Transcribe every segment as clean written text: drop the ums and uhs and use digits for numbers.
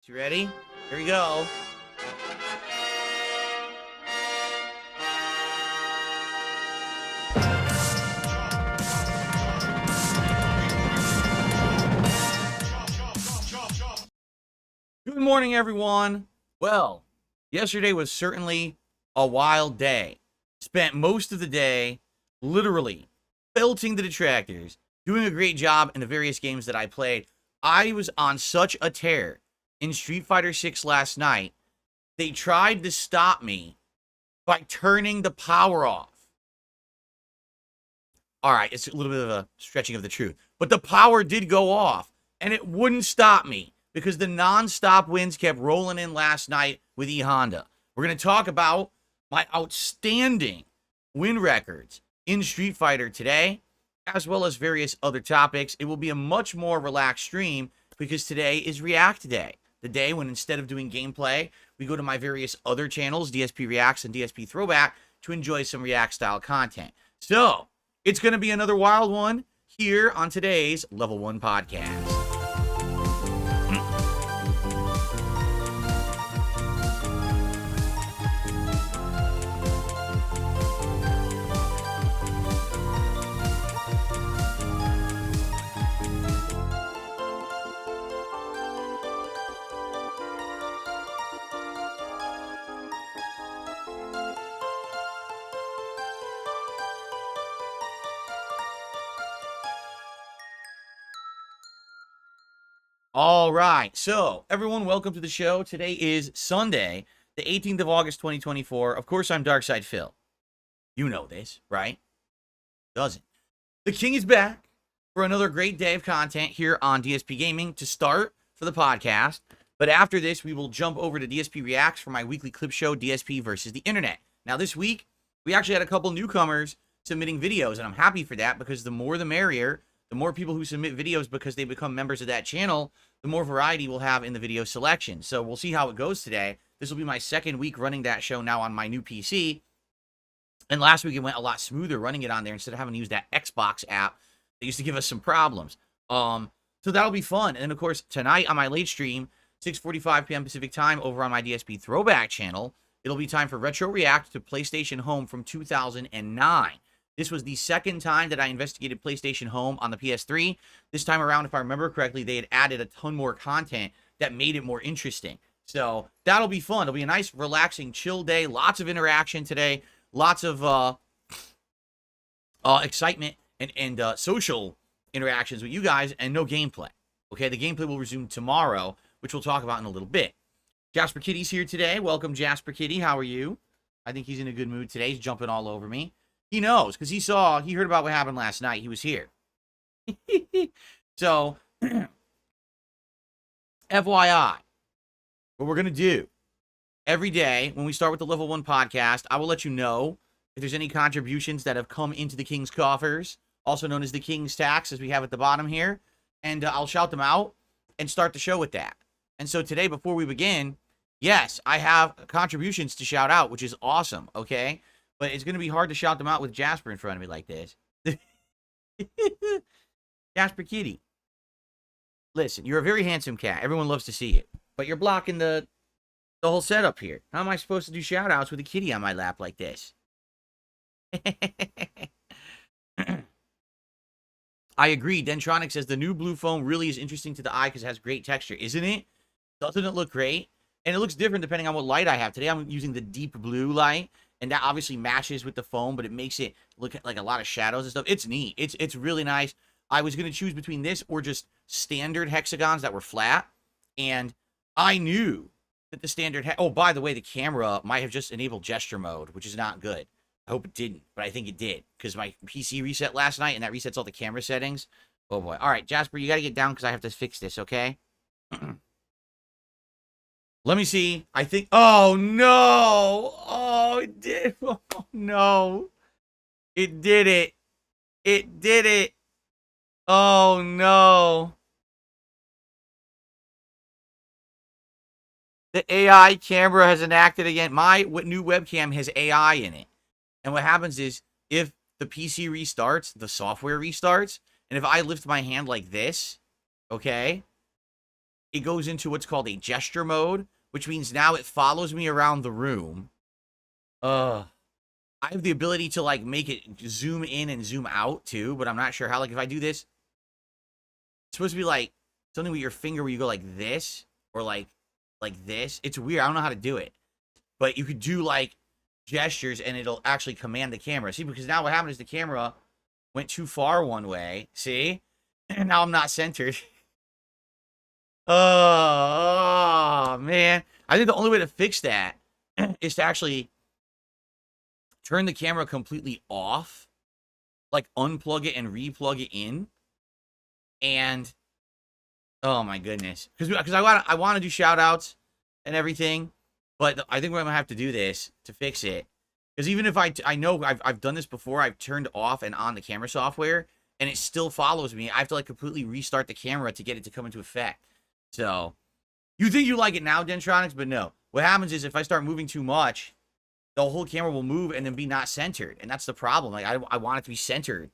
You ready? Here we go. Good morning, everyone. Well, yesterday was certainly a wild day. Spent most of the day literally belting the detractors, doing a great job in the various games that I played. I was on such a tear in Street Fighter 6 last night. They tried to stop me by turning the power off. All right, it's a little bit of a stretching of the truth, but the power did go off, and it wouldn't stop me because the non-stop wins kept rolling in last night with E-Honda. We're going to talk about my outstanding win records in Street Fighter today, as well as various other topics. It will be a much more relaxed stream because today is React Day, the day when instead of doing gameplay, we go to my various other channels, DSP Reacts and DSP Throwback, to enjoy some React-style content. So, it's going to be another wild one here on today's Level 1 podcast. All right, so everyone, welcome to the show. Today is Sunday, the 18th of August, 2024. Of course, I'm Darkside Phil. You know this, right? Doesn't. The King is back for another great day of content here on DSP Gaming to start for the podcast. But after this, we will jump over to DSP Reacts for my weekly clip show, DSP versus the Internet. Now, this week, we actually had a couple newcomers submitting videos, and I'm happy for that because the more the merrier. The more people who submit videos because they become members of that channel, the more variety we'll have in the video selection. So we'll see how it goes today. This will be my second week running that show now on my new PC. And last week it went a lot smoother running it on there instead of having to use that Xbox app that used to give us some problems. So that'll be fun. And then, of course, tonight on my late stream, 6:45 p.m. Pacific time over on my DSP Throwback channel, it'll be time for Retro React to PlayStation Home from 2009. This was the second time that I investigated PlayStation Home on the PS3. This time around, if I remember correctly, they had added a ton more content that made it more interesting. So that'll be fun. It'll be a nice, relaxing, chill day. Lots of interaction today. Lots of excitement and social interactions with you guys, and no gameplay. Okay, the gameplay will resume tomorrow, which we'll talk about in a little bit. Jasper Kitty's here today. Welcome, Jasper Kitty. How are you? I think he's in a good mood today. He's jumping all over me. He knows, because he heard about what happened last night. He was here. So, FYI, what we're going to do, every day when we start with the Level 1 podcast, I will let you know if there's any contributions that have come into the King's coffers, also known as the King's tax, as we have at the bottom here, and I'll shout them out and start the show with that. And so today, before we begin, yes, I have contributions to shout out, which is awesome, okay? But it's going to be hard to shout them out with Jasper in front of me like this. Jasper Kitty. Listen, you're a very handsome cat. Everyone loves to see it. But you're blocking the whole setup here. How am I supposed to do shout-outs with a kitty on my lap like this? I agree. Dentronic says the new blue phone really is interesting to the eye because it has great texture. Isn't it? Doesn't it look great? And it looks different depending on what light I have. Today I'm using the deep blue light. And that obviously matches with the phone, but it makes it look like a lot of shadows and stuff. It's neat. It's really nice. I was going to choose between this or just standard hexagons that were flat. And I knew that the standard... Oh, by the way, the camera might have just enabled gesture mode, which is not good. I hope it didn't, but I think it did. Because my PC reset last night, and that resets all the camera settings. Oh, boy. All right, Jasper, you got to get down because I have to fix this, okay? Let me see. I think... Oh, no! Oh, it did. Oh, no. It did it. It did it. Oh, no. The AI camera has enacted again. My new webcam has AI in it. And what happens is, if the PC restarts, the software restarts, and if I lift my hand like this, okay, it goes into what's called a gesture mode, which means now it follows me around the room. I have the ability to, like, make it zoom in and zoom out, too, but I'm not sure how. Like, if I do this, it's supposed to be, like, something with your finger where you go like this, or, like this. It's weird. I don't know how to do it. But you could do, like, gestures, and it'll actually command the camera. See, because now what happened is the camera went too far one way. See? And now I'm not centered. Oh, man. I think the only way to fix that is to actually turn the camera completely off. Like, unplug it and replug it in. And, oh, my goodness. Because I want to do shout-outs and everything. But I think we're going to have to do this to fix it. Because even if I know I've done this before, I've turned off and on the camera software, and it still follows me. I have to, like, completely restart the camera to get it to come into effect. So, you think you like it now, Dentronics, but no. What happens is if I start moving too much, the whole camera will move and then be not centered. And that's the problem. Like, I want it to be centered,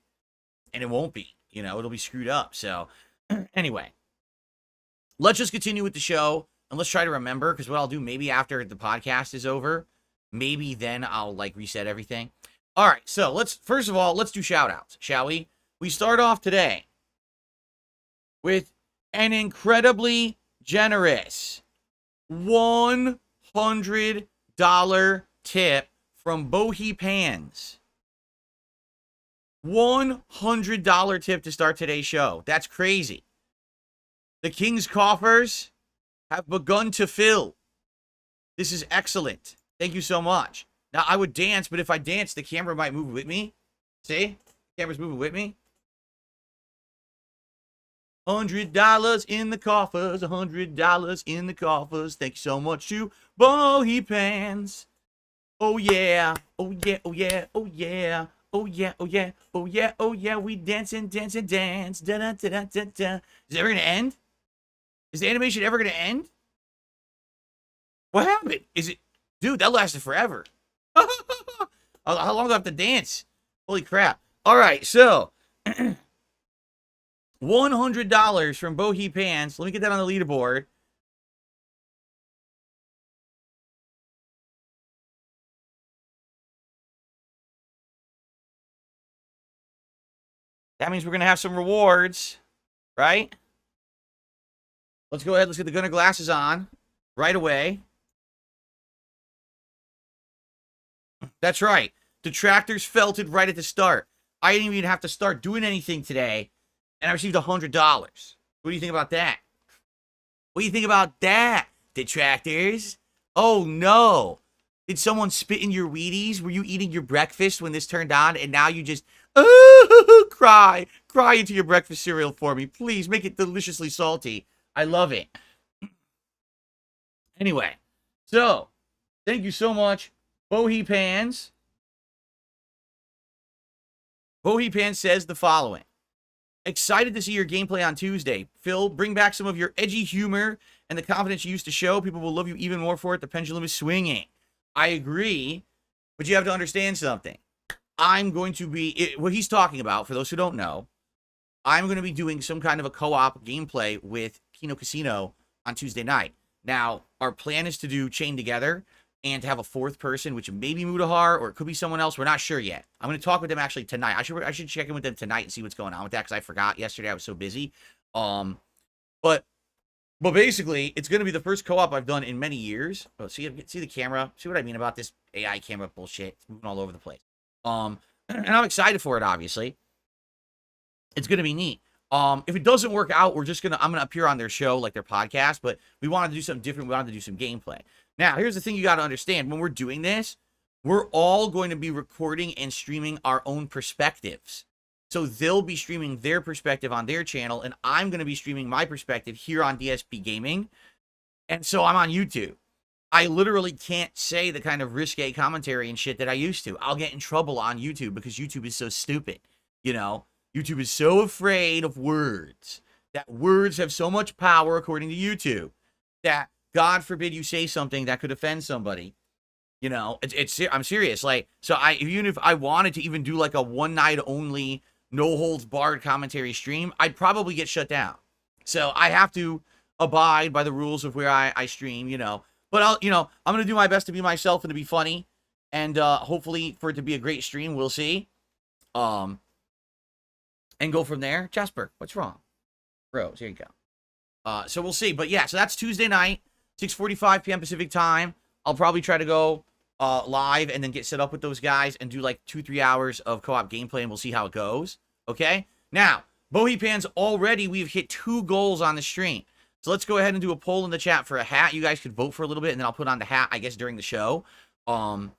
and it won't be. You know, it'll be screwed up. So, anyway. Let's just continue with the show. And let's try to remember, because what I'll do maybe after the podcast is over, maybe then I'll, like, reset everything. All right, so first of all, let's do shout-outs, shall we? We start off today with an incredibly generous $100 tip from Bohi Pans. $100 tip to start today's show. That's crazy. The King's coffers have begun to fill. This is excellent. Thank you so much. Now, I would dance, but if I dance, the camera might move with me. See? The camera's moving with me. $100 in the coffers. $100 in the coffers. Thank you so much to Bohi Pans. Oh, yeah. Oh, yeah. Oh, yeah. Oh, yeah. Oh, yeah. Oh, yeah. Oh, yeah. Oh, yeah. We dance and dance and dance. Da-da-da-da-da-da. Is it ever going to end? Is the animation ever going to end? What happened? Is it... Dude, that lasted forever. How long do I have to dance? Holy crap. All right, so... $100 from Bohi Pants. Let me get that on the leaderboard. That means we're going to have some rewards, right? Let's go ahead. Let's get the Gunner glasses on right away. That's right. Detractors felt it right at the start. I didn't even have to start doing anything today, and I received $100. What do you think about that? What do you think about that, detractors? Oh, no. Did someone spit in your Wheaties? Were you eating your breakfast when this turned on, and now you just... cry into your breakfast cereal for me. Please, make it deliciously salty. I love it. Anyway, so, thank you so much, Bohi Pans. Bohi Pans says the following. Excited to see your gameplay on Tuesday. Phil, bring back some of your edgy humor and the confidence you used to show. People will love you even more for it. The pendulum is swinging. I agree, but you have to understand something. I'm going to be... what he's talking about, for those who don't know, I'm going to be doing some kind of a co-op gameplay with Kino Casino on Tuesday night. Now, our plan is to do Chain Together and to have a fourth person, which may be Mudahar or it could be someone else. We're not sure yet. I'm going to talk with them actually tonight. I should check in with them tonight and see what's going on with that because I forgot yesterday. I was so busy. But basically, it's going to be the first co-op I've done in many years. Oh, see the camera? See what I mean about this AI camera bullshit? It's moving all over the place. And I'm excited for it, obviously. It's going to be neat. If it doesn't work out, I'm going to appear on their show, like their podcast, but we wanted to do something different. We wanted to do some gameplay. Now, here's the thing you got to understand. When we're doing this, we're all going to be recording and streaming our own perspectives. So they'll be streaming their perspective on their channel, and I'm going to be streaming my perspective here on DSP Gaming. And so I'm on YouTube. I literally can't say the kind of risque commentary and shit that I used to. I'll get in trouble on YouTube because YouTube is so stupid. You know, YouTube is so afraid of words. That words have so much power, according to YouTube, that God forbid you say something that could offend somebody. You know, I'm serious. Like, so even if I wanted to even do like a one night only, no holds barred commentary stream, I'd probably get shut down. So I have to abide by the rules of where I stream, you know. But I'm going to do my best to be myself and to be funny. And hopefully for it to be a great stream, we'll see. And go from there. Jasper, what's wrong? Rose, here you go. So we'll see. But yeah, so that's Tuesday night, 6:45 p.m. Pacific time. I'll probably try to go live and then get set up with those guys and do like 2-3 hours of co-op gameplay, and we'll see how it goes. Okay? Now, Bohepans, already we've hit 2 goals on the stream. So let's go ahead and do a poll in the chat for a hat. You guys could vote for a little bit, and then I'll put on the hat, I guess, during the show. But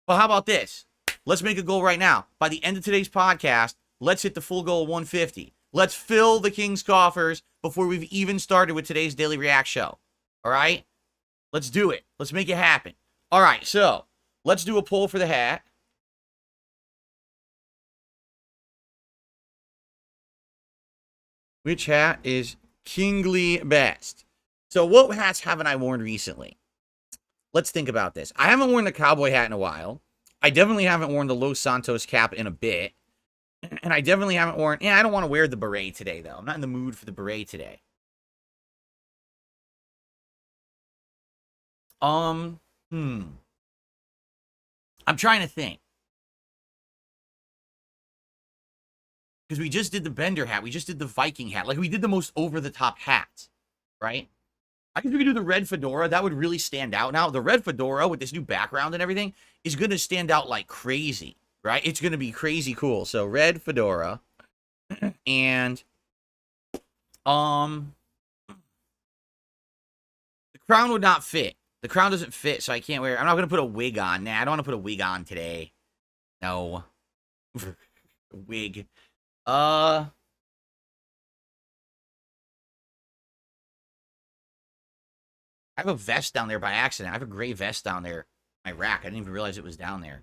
how about this? Let's make a goal right now. By the end of today's podcast, let's hit the full goal of 150. Let's fill the King's coffers before we've even started with today's Daily React show. All right? Let's do it. Let's make it happen. All right, so let's do a poll for the hat. Which hat is kingly best? So what hats haven't I worn recently? Let's think about this. I haven't worn the cowboy hat in a while. I definitely haven't worn the Los Santos cap in a bit. And I definitely haven't worn... I don't want to wear the beret today, though. I'm not in the mood for the beret today. I'm trying to think. Because we just did the Bender hat. We just did the Viking hat. Like, we did the most over-the-top hats. Right? I think we could do the red fedora. That would really stand out. Now, the red fedora with this new background and everything is going to stand out like crazy. Right? It's going to be crazy cool. So, red fedora. And, the crown would not fit. The crown doesn't fit, so I can't wear it. I'm not going to put a wig on. Nah, I don't want to put a wig on today. No. Wig. I have a vest down there by accident. I have a gray vest down there. My rack. I didn't even realize it was down there.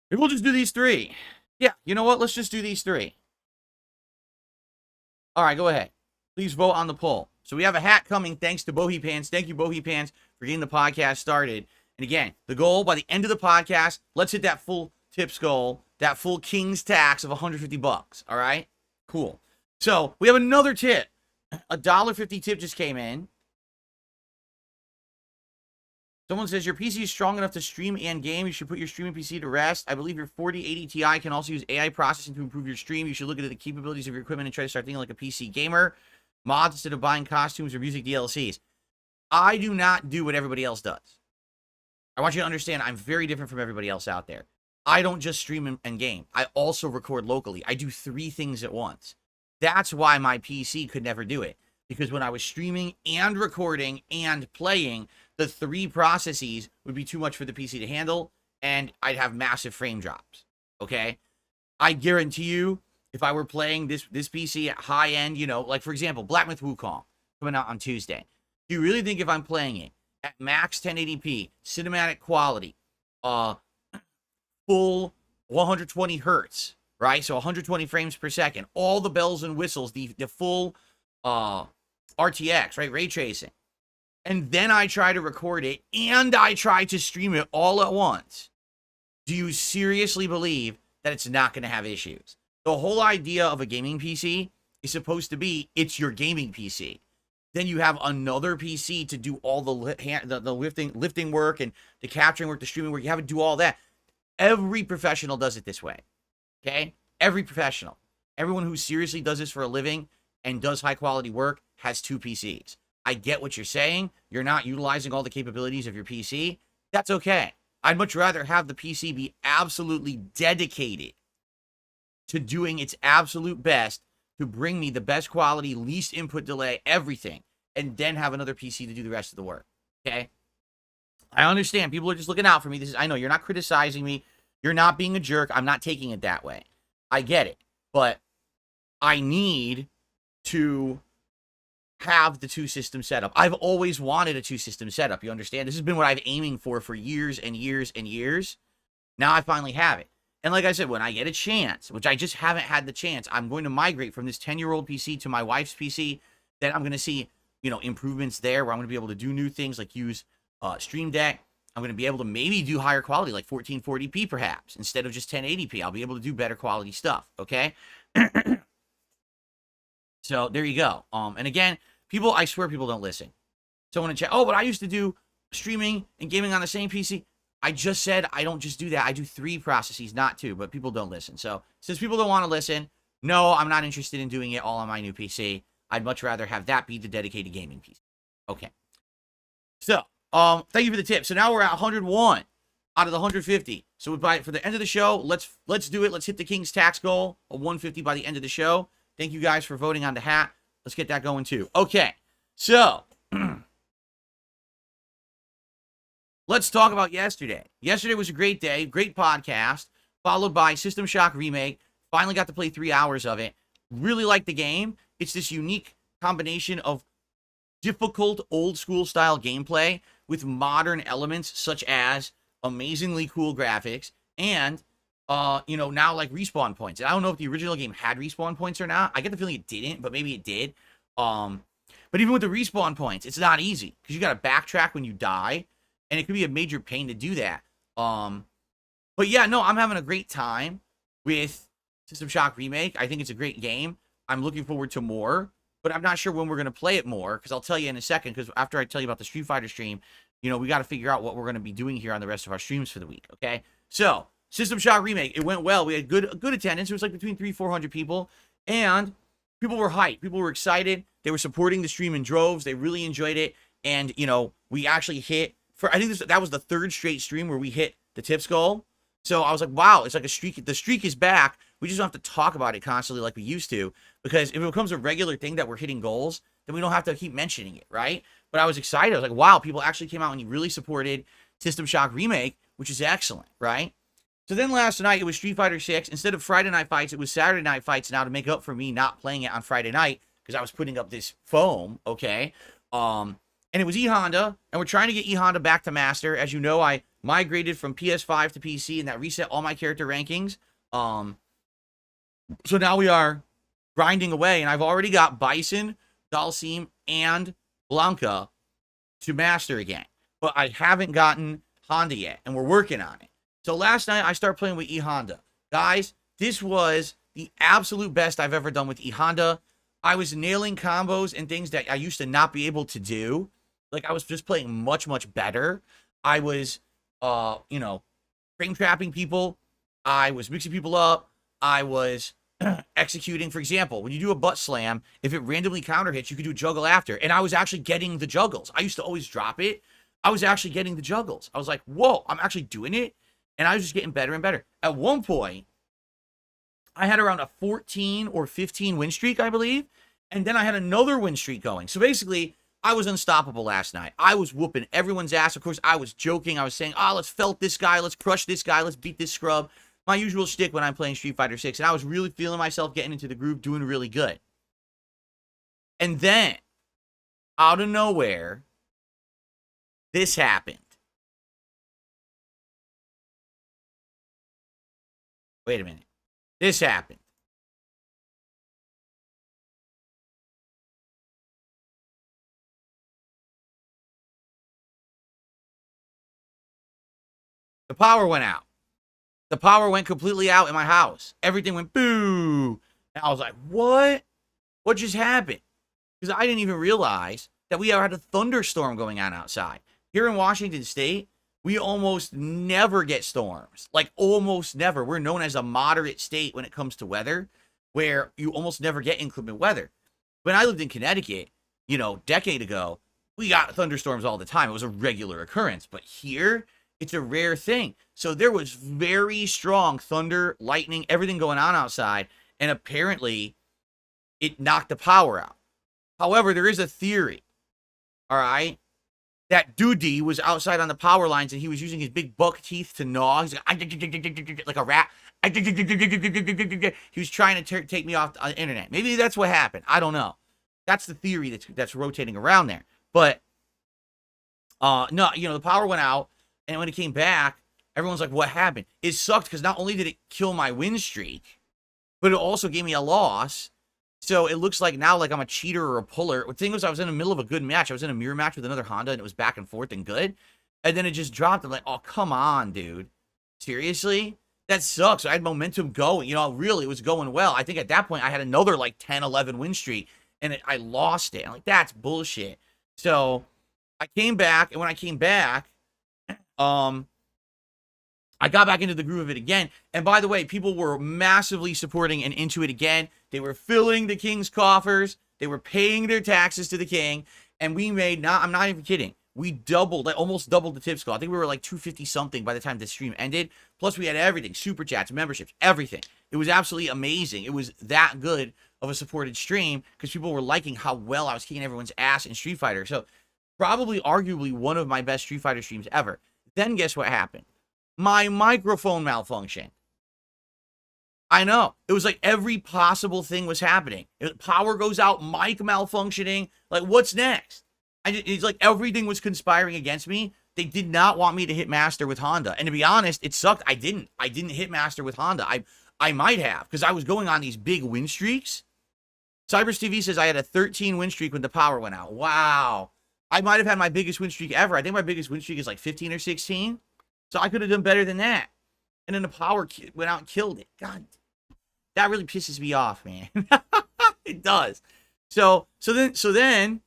Maybe we'll just do these 3. Yeah, you know what? Let's just do these 3. All right, go ahead. Please vote on the poll. So we have a hat coming thanks to Bohepans. Thank you, Bohepans, for getting the podcast started. And again, the goal by the end of the podcast, let's hit that full tips goal, that full King's tax of $150. All right? Cool. So we have another tip. A $1.50 tip just came in. Someone says, your PC is strong enough to stream and game. You should put your streaming PC to rest. I believe your 4080 Ti can also use AI processing to improve your stream. You should look at the capabilities of your equipment and try to start thinking like a PC gamer. Mods instead of buying costumes or music DLCs. I do not do what everybody else does. I want you to understand I'm very different from everybody else out there. I don't just stream and game. I also record locally. I do 3 things at once. That's why my PC could never do it. Because when I was streaming and recording and playing, the 3 processes would be too much for the PC to handle, and I'd have massive frame drops. Okay? I guarantee you, if I were playing this PC at high end, you know, like for example, Black Myth Wukong coming out on Tuesday. Do you really think if I'm playing it at max 1080p, cinematic quality, full 120 hertz, right? So 120 frames per second, all the bells and whistles, the full RTX, right? Ray tracing. And then I try to record it and I try to stream it all at once. Do you seriously believe that it's not going to have issues? The whole idea of a gaming PC is supposed to be it's your gaming PC. Then you have another PC to do all the lifting work and the capturing work, the streaming work. You have to do all that. Every professional does it this way. Okay? Every professional. Everyone who seriously does this for a living and does high quality work has 2 PCs. I get what you're saying. You're not utilizing all the capabilities of your PC. That's okay. I'd much rather have the PC be absolutely dedicated to doing its absolute best to bring me the best quality, least input delay, everything, and then have another PC to do the rest of the work. Okay? I understand. People are just looking out for me. I know you're not criticizing me. You're not being a jerk. I'm not taking it that way. I get it. But I need to have the 2 system setup. I've always wanted a 2 system setup. You understand? This has been what I've aiming for years and years and years. Now I finally have it. And like I said, when I get a chance, which I just haven't had the chance, I'm going to migrate from this 10-year-old PC to my wife's PC. Then I'm going to see, you know, improvements there where I'm going to be able to do new things like use Stream Deck. I'm going to be able to maybe do higher quality, like 1440p perhaps, instead of just 1080p. I'll be able to do better quality stuff, okay? So there you go. And again, People, I swear people don't listen. Someone in chat, oh, but I used to do streaming and gaming on the same PC. I just said I don't just do that. I do 3 processes, not 2, but people don't listen. So since people don't want to listen, no, I'm not interested in doing it all on my new PC. I'd much rather have that be the dedicated gaming PC. Okay. So, thank you for the tip. So now we're at 101 out of the 150. So for the end of the show, let's do it. Let's hit the King's tax goal of 150 by the end of the show. Thank you guys for voting on the hat. Let's get that going too. Okay. So, let's talk about yesterday. Yesterday was a great day, great podcast, followed by System Shock Remake. Finally got to play 3 hours of it. Really like the game. It's this unique combination of difficult old school style gameplay with modern elements such as amazingly cool graphics and now like respawn points. And I don't know if the original game had respawn points or not. I get the feeling it didn't, but maybe it did. But even with the respawn points, it's not easy because you got to backtrack when you die, and it could be a major pain to do that. But yeah, no, I'm having a great time with System Shock Remake. I think it's a great game. I'm looking forward to more, but I'm not sure when we're going to play it more, because I'll tell you in a second, because after I tell you about the Street Fighter stream, we got to figure out what we're going to be doing here on the rest of our streams for the week, okay? So, System Shock Remake, it went well. We had good attendance. It was like between 300-400 people, and people were hyped. People were excited. They were supporting the stream in droves. They really enjoyed it, and, we actually hit, I think that was the 3rd straight stream where we hit the tips goal. So I was like, wow, it's like a streak. The streak is back. We just don't have to talk about it constantly like we used to, because if it becomes a regular thing that we're hitting goals, then we don't have to keep mentioning it, right? But I was excited. I was like, wow, people actually came out and really supported System Shock Remake, which is excellent, right? So then last night, it was Street Fighter 6. Instead of Friday night fights, it was Saturday night fights now to make up for me not playing it on Friday night, because I was putting up this foam, okay? And it was E-Honda, and we're trying to get E-Honda back to Master. As you know, I migrated from PS5 to PC, and that reset all my character rankings. So now we are grinding away, and I've already got Bison, Dalsim, and Blanca to Master again. But I haven't gotten Honda yet, and we're working on it. So last night, I started playing with E-Honda. Guys, this was the absolute best I've ever done with E-Honda. I was nailing combos and things that I used to not be able to do. Like, I was just playing much, much better. I was, frame trapping people. I was mixing people up. I was executing. For example, when you do a butt slam, if it randomly counter hits, you could do juggle after. And I was actually getting the juggles. I used to always drop it. I was actually getting the juggles. I was like, whoa, I'm actually doing it. And I was just getting better and better. At one point, I had around a 14 or 15 win streak, I believe. And then I had another win streak going. So basically, I was unstoppable last night. I was whooping everyone's ass. Of course, I was joking. I was saying, let's felt this guy. Let's crush this guy. Let's beat this scrub. My usual shtick when I'm playing Street Fighter 6. And I was really feeling myself getting into the groove, doing really good. And then, out of nowhere, this happened. Wait a minute. This happened. The power went out. The power went completely out in my house. Everything went boo. And I was like, what? What just happened? Because I didn't even realize that we had a thunderstorm going on outside. Here in Washington State, we almost never get storms. Like, almost never. We're known as a moderate state when it comes to weather, where you almost never get inclement weather. When I lived in Connecticut, decade ago, we got thunderstorms all the time. It was a regular occurrence. But here, it's a rare thing. So there was very strong thunder, lightning, everything going on outside. And apparently, it knocked the power out. However, there is a theory, all right, that Doody was outside on the power lines and he was using his big buck teeth to gnaw. He's like a rat. He was trying to take me off the internet. Maybe that's what happened. I don't know. That's the theory that's rotating around there. But, no, the power went out. And when it came back, everyone's like, what happened? It sucked because not only did it kill my win streak, but it also gave me a loss. So it looks like now like I'm a cheater or a puller. The thing was, I was in the middle of a good match. I was in a mirror match with another Honda, and it was back and forth and good. And then it just dropped. I'm like, oh, come on, dude. Seriously? That sucks. I had momentum going. Really, it was going well. I think at that point, I had another like 10, 11 win streak. and I lost it. I'm like, that's bullshit. So I came back, and when I came back, I got back into the groove of it again. And by the way, people were massively supporting and into it again. They were filling the king's coffers. They were paying their taxes to the king. And we made, I'm not even kidding, we doubled, like almost doubled the tip scale. I think we were like 250 something by the time the stream ended. Plus we had everything, super chats, memberships, everything. It was absolutely amazing. It was that good of a supported stream because people were liking how well I was kicking everyone's ass in Street Fighter. So probably arguably one of my best Street Fighter streams ever. Then guess what happened? My microphone malfunctioned. I know. It was like every possible thing was happening. Power goes out, mic malfunctioning. Like, what's next? It's like everything was conspiring against me. They did not want me to hit master with Honda. And to be honest, it sucked. I didn't hit master with Honda. I might have, because I was going on these big win streaks. Cybers TV says I had a 13 win streak when the power went out. Wow. I might have had my biggest win streak ever. I think my biggest win streak is like 15 or 16. So I could have done better than that. And then the power went out and killed it. God, that really pisses me off, man. It does. So then,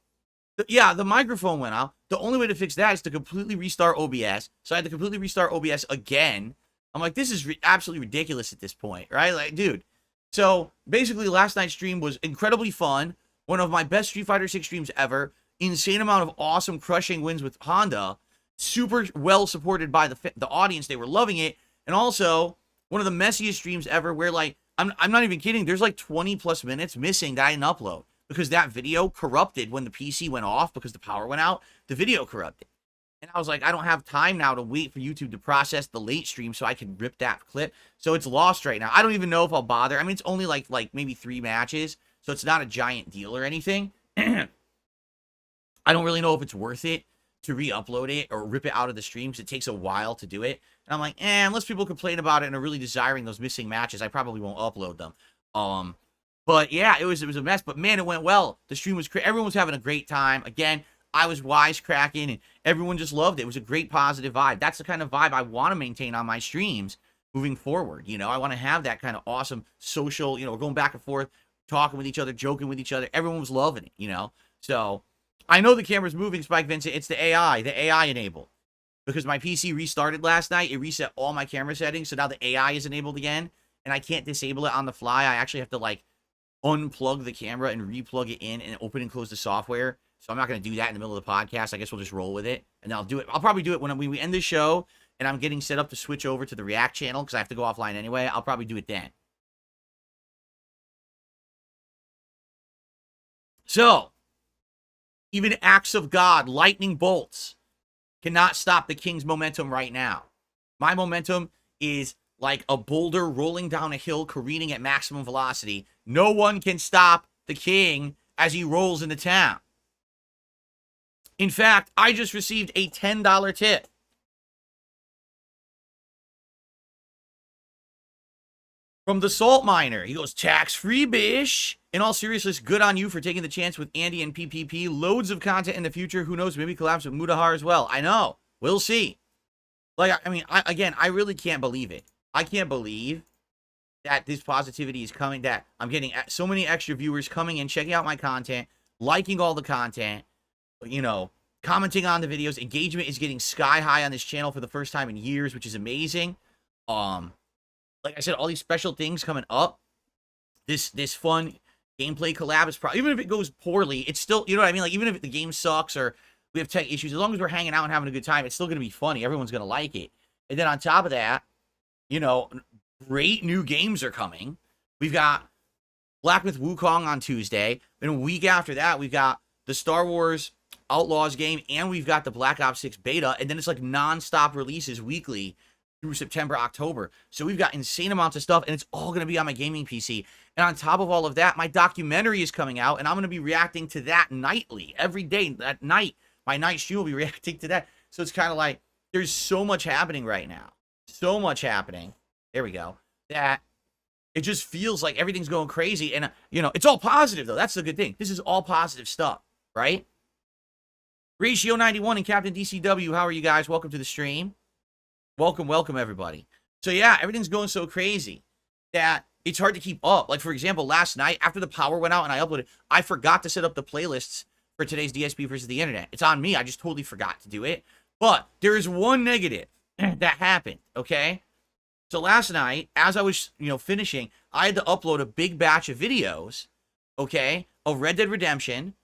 yeah, the microphone went out. The only way to fix that is to completely restart OBS. So I had to completely restart OBS again. I'm like, this is absolutely ridiculous at this point, right? Like, dude. So basically, last night's stream was incredibly fun. One of my best Street Fighter 6 streams ever. Insane amount of awesome crushing wins with Honda. Super well supported by the audience. They were loving it. And also, one of the messiest streams ever where, like, I'm not even kidding. There's like 20 plus minutes missing that I didn't upload because that video corrupted when the PC went off because the power went out. The video corrupted. And I was like, I don't have time now to wait for YouTube to process the late stream so I can rip that clip. So it's lost right now. I don't even know if I'll bother. I mean, it's only like maybe 3 matches. So it's not a giant deal or anything. I don't really know if it's worth it to re-upload it or rip it out of the stream because it takes a while to do it. And I'm like, unless people complain about it and are really desiring those missing matches, I probably won't upload them. But yeah, it was a mess. But man, it went well. The stream was everyone was having a great time. Again, I was wisecracking and everyone just loved it. It was a great positive vibe. That's the kind of vibe I want to maintain on my streams moving forward. You know, I want to have that kind of awesome social, you know, we're going back and forth, talking with each other, joking with each other. Everyone was loving it, you know. So I know the camera's moving, Spike Vincent. It's the AI enabled. Because my PC restarted last night. It reset all my camera settings. So now the AI is enabled again. And I can't disable it on the fly. I actually have to, like, unplug the camera and replug it in and open and close the software. So I'm not going to do that in the middle of the podcast. I guess we'll just roll with it. And I'll do it. I'll probably do it when we end the show and I'm getting set up to switch over to the React channel because I have to go offline anyway. I'll probably do it then. So, even acts of God, lightning bolts, cannot stop the king's momentum right now. My momentum is like a boulder rolling down a hill, careening at maximum velocity. No one can stop the king as he rolls into town. In fact, I just received a $10 tip. From the salt miner. He goes, tax-free, bish. In all seriousness, good on you for taking the chance with Andy and PPP. Loads of content in the future. Who knows? Maybe collabs with Mudahar as well. I know. We'll see. Like, I mean, I really can't believe it. I can't believe that this positivity is coming, that I'm getting so many extra viewers coming and checking out my content, liking all the content, you know, commenting on the videos. Engagement is getting sky high on this channel for the first time in years, which is amazing. Like I said, all these special things coming up. This fun gameplay collab is probably, even if it goes poorly, it's still, you know what I mean? Like, even if the game sucks or we have tech issues, as long as we're hanging out and having a good time, it's still going to be funny. Everyone's going to like it. And then on top of that, you know, great new games are coming. We've got Black Myth Wukong on Tuesday. And a week after that, we've got the Star Wars Outlaws game, and we've got the Black Ops 6 beta. And then it's like non-stop releases weekly through September, October. So we've got insane amounts of stuff, and it's all going to be on my gaming PC. And on top of all of that, my documentary is coming out, and I'm going to be reacting to that nightly. Every day, at night, my night stream will be reacting to that. So it's kind of like, there's so much happening right now. So much happening. There we go. That it just feels like everything's going crazy. And, you know, it's all positive, though. That's the good thing. This is all positive stuff, right? Ratio 91 and Captain DCW, how are you guys? Welcome to the stream. Welcome, welcome, everybody. So, yeah, everything's going so crazy that it's hard to keep up. Like, for example, last night, after the power went out and I uploaded, I forgot to set up the playlists for today's DSP versus the internet. It's on me. I just totally forgot to do it. But there is one negative that happened, okay? So last night, as I was, finishing, I had to upload a big batch of videos, okay, of Red Dead Redemption,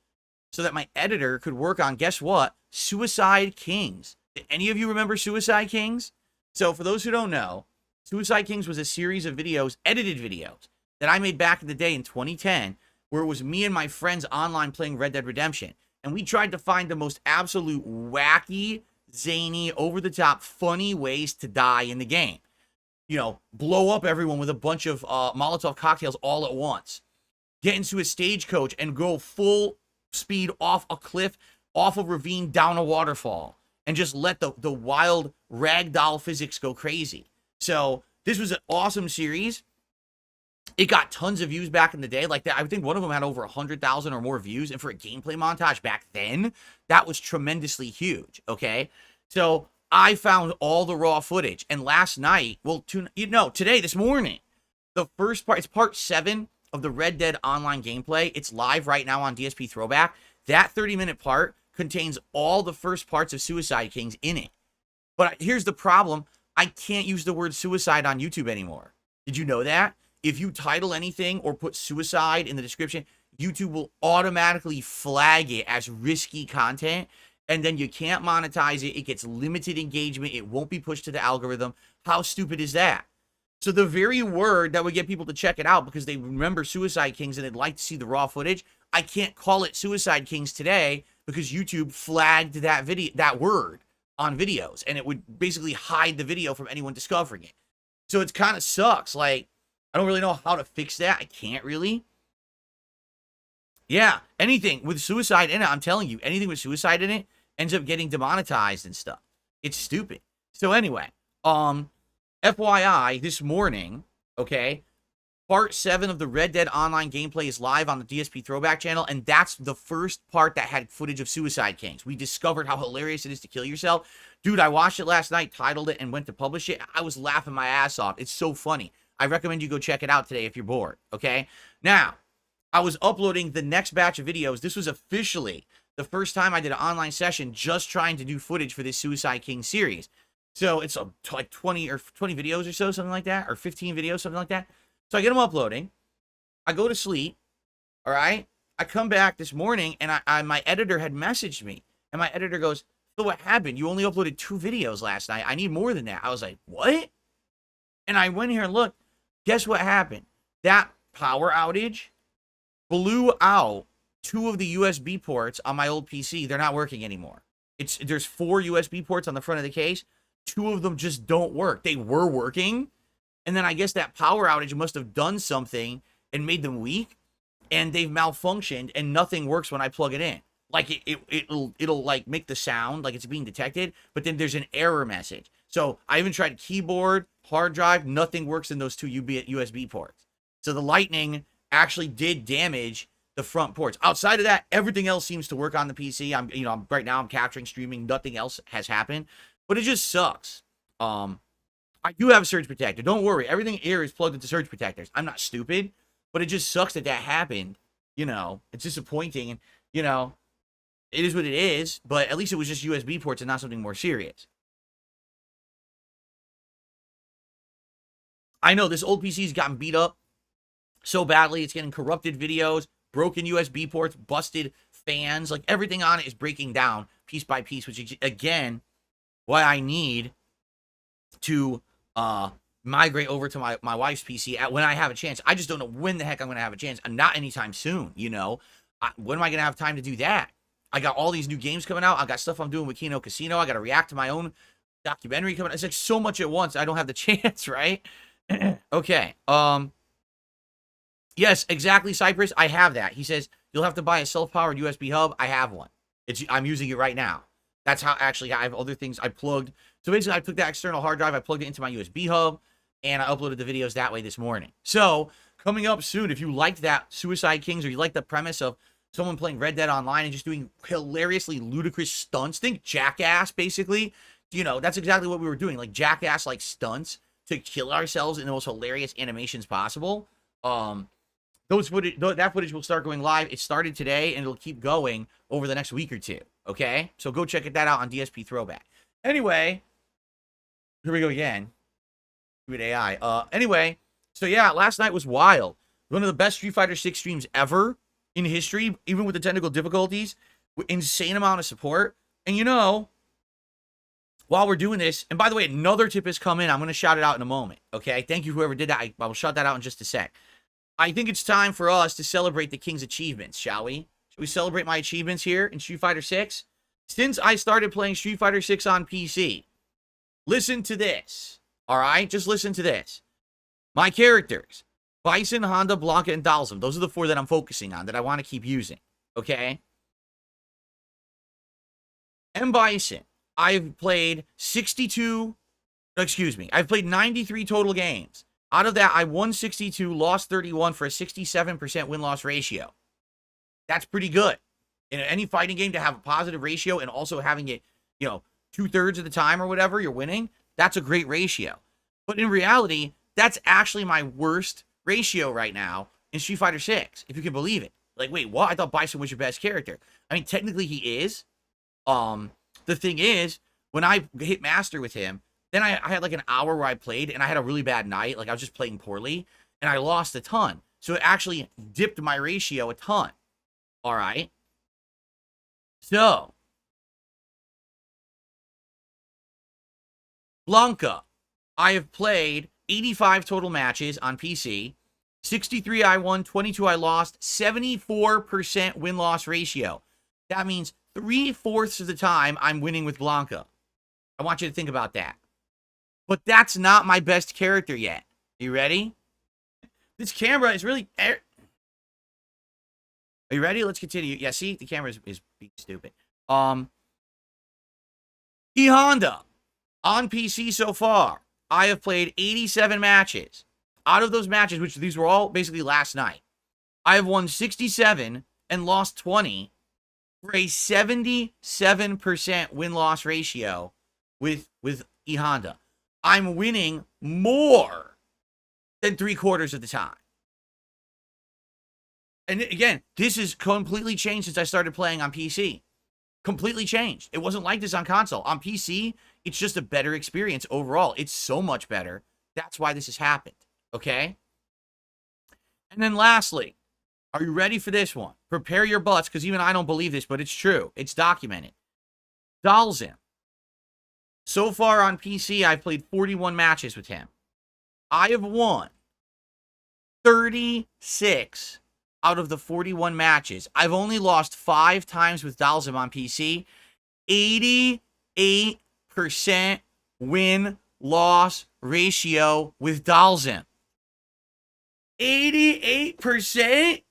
so that my editor could work on, guess what? Suicide Kings. Did any of you remember Suicide Kings? So for those who don't know, Suicide Kings was a series of videos, edited videos, that I made back in the day in 2010, where it was me and my friends online playing Red Dead Redemption. And we tried to find the most absolute wacky, zany, over-the-top, funny ways to die in the game. Blow up everyone with a bunch of Molotov cocktails all at once. Get into a stagecoach and go full speed off a cliff, off a ravine, down a waterfall. And just let the wild ragdoll physics go crazy. So this was an awesome series. It got tons of views back in the day. Like that, I think one of them had over 100,000 or more views. And for a gameplay montage back then, that was tremendously huge. Okay, so I found all the raw footage. And last night, this morning, the first part, it's part 7 of the Red Dead Online gameplay. It's live right now on DSP Throwback. That 30-minute part contains all the first parts of Suicide Kings in it. But here's the problem. I can't use the word suicide on YouTube anymore. Did you know that? If you title anything or put suicide in the description, YouTube will automatically flag it as risky content, and then you can't monetize it. It gets limited engagement. It won't be pushed to the algorithm. How stupid is that? So the very word that would get people to check it out because they remember Suicide Kings and they'd like to see the raw footage, I can't call it Suicide Kings today because YouTube flagged that word on videos, and it would basically hide the video from anyone discovering it. So it kind of sucks. Like, I don't really know how to fix that. I can't really. Yeah, anything with suicide in it, I'm telling you, anything with suicide in it ends up getting demonetized and stuff. It's stupid. So anyway, FYI, this morning, okay, part 7 of the Red Dead Online gameplay is live on the DSP Throwback channel, and that's the first part that had footage of Suicide Kings. We discovered how hilarious it is to kill yourself. Dude, I watched it last night, titled it, and went to publish it. I was laughing my ass off. It's so funny. I recommend you go check it out today if you're bored, okay? Now, I was uploading the next batch of videos. This was officially the first time I did an online session just trying to do footage for this Suicide King series. So it's like 20 videos or so, something like that, or 15 videos, something like that. So I get them uploading. I go to sleep, all right? I come back this morning, and my editor had messaged me, and my editor goes, "So what happened? You only uploaded 2 videos last night. I need more than that." I was like, "What?" And I went here and looked. Guess what happened? That power outage blew out 2 of the USB ports on my old PC. They're not working anymore. There's 4 USB ports on the front of the case. 2 of them just don't work. They were working, and then I guess that power outage must have done something and made them weak, and they've malfunctioned, and nothing works when I plug it in. Like, it'll like make the sound like it's being detected, but then there's an error message. So I even tried keyboard, hard drive, nothing works in those 2 USB ports. So the lightning actually did damage the front ports. Outside of that, everything else seems to work on the PC. Right now I'm capturing, streaming, nothing else has happened, but it just sucks. I do have a surge protector. Don't worry, everything here is plugged into surge protectors. I'm not stupid, but it just sucks that happened. It's disappointing, and it is what it is, but at least it was just USB ports and not something more serious. I know this old PC's gotten beat up so badly. It's getting corrupted videos, broken USB ports, busted fans. Like, everything on it is breaking down piece by piece, which is, again, why I need to migrate over to my wife's PC when I have a chance. I just don't know when the heck I'm going to have a chance. Not anytime soon, when am I going to have time to do that? I got all these new games coming out. I got stuff I'm doing with Kino Casino. I got to react to my own documentary coming out. It's like so much at once. I don't have the chance, right? Okay. Yes, exactly, Cypress. I have that. He says, you'll have to buy a self-powered USB hub. I have one. I'm using it right now. That's how, actually, I have other things I plugged. So basically, I took that external hard drive, I plugged it into my USB hub, and I uploaded the videos that way this morning. So, coming up soon, if you liked that Suicide Kings, or you like the premise of someone playing Red Dead Online and just doing hilariously ludicrous stunts, think Jackass, basically. That's exactly what we were doing, like Jackass-like stunts to kill ourselves in the most hilarious animations possible. That footage will start going live. It started today, and it'll keep going over the next week or two, okay? So go check that out on DSP Throwback. Anyway, here we go again. With AI. Anyway, so yeah, last night was wild. One of the best Street Fighter 6 streams ever in history, even with the technical difficulties. Insane amount of support. And you know, while we're doing this, and by the way, another tip has come in. I'm going to shout it out in a moment, okay? Thank you, whoever did that. I will shout that out in just a sec. I think it's time for us to celebrate the King's achievements, shall we? Shall we celebrate my achievements here in Street Fighter 6? Since I started playing Street Fighter 6 on PC, listen to this, all right? Just listen to this. My characters, Bison, Honda, Blanca, and Dalsum. Those are the 4 that I'm focusing on, that I want to keep using, okay? M. Bison, I've played 93 total games. Out of that, I won 62, lost 31 for a 67% win-loss ratio. That's pretty good. In any fighting game, to have a positive ratio and also having it, you know, 2/3 of the time or whatever you're winning, that's a great ratio. But in reality, that's actually my worst ratio right now in Street Fighter 6, if you can believe it. Like, wait, what? I thought Bison was your best character. I mean, technically he is. The thing is, when I hit Master with him, then I had like an hour where I played, and I had a really bad night. Like, I was just playing poorly, and I lost a ton. So it actually dipped my ratio a ton. All right? So, Blanca, I have played 85 total matches on PC. 63 I won, 22 I lost, 74% win-loss ratio. That means 3/4 of the time I'm winning with Blanca. I want you to think about that. But that's not my best character yet. You ready? This camera is really... Are you ready? Let's continue. Yeah, see? The camera is being stupid. E-Honda. On PC so far, I have played 87 matches. Out of those matches, which these were all basically last night, I have won 67 and lost 20 for a 77% win-loss ratio with E-Honda. I'm winning more than 3/4 of the time. And again, this has completely changed since I started playing on PC. Completely changed. It wasn't like this on console. On PC, it's just a better experience overall. It's so much better. That's why this has happened. Okay? And then lastly, are you ready for this one? Prepare your butts, because even I don't believe this, but it's true. It's documented. Dalsum. So far on PC, I've played 41 matches with him. I have won 36 out of the 41 matches. I've only lost 5 times with Dalsum on PC. 88% win-loss ratio with Dalsum. 88%?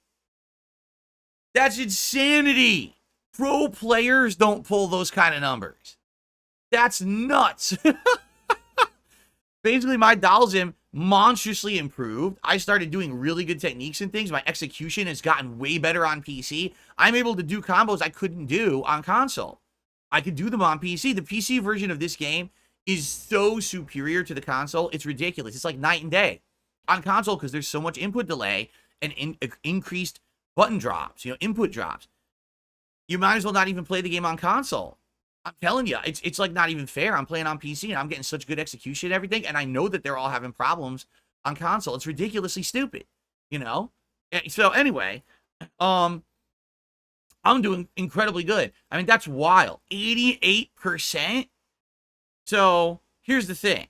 That's insanity. Pro players don't pull those kind of numbers. That's nuts. Basically, my Dalsum monstrously improved. I started doing really good techniques and things. My execution has gotten way better on PC. I'm able to do combos I couldn't do on console. I could do them on PC. The PC version of this game is so superior to the console. It's ridiculous. It's like night and day. On console, because there's so much input delay and increased button drops, input drops. You might as well not even play the game on console. I'm telling you, it's like not even fair. I'm playing on PC, and I'm getting such good execution and everything, and I know that they're all having problems on console. It's ridiculously stupid, So anyway, I'm doing incredibly good. I mean, that's wild. 88%? So here's the thing.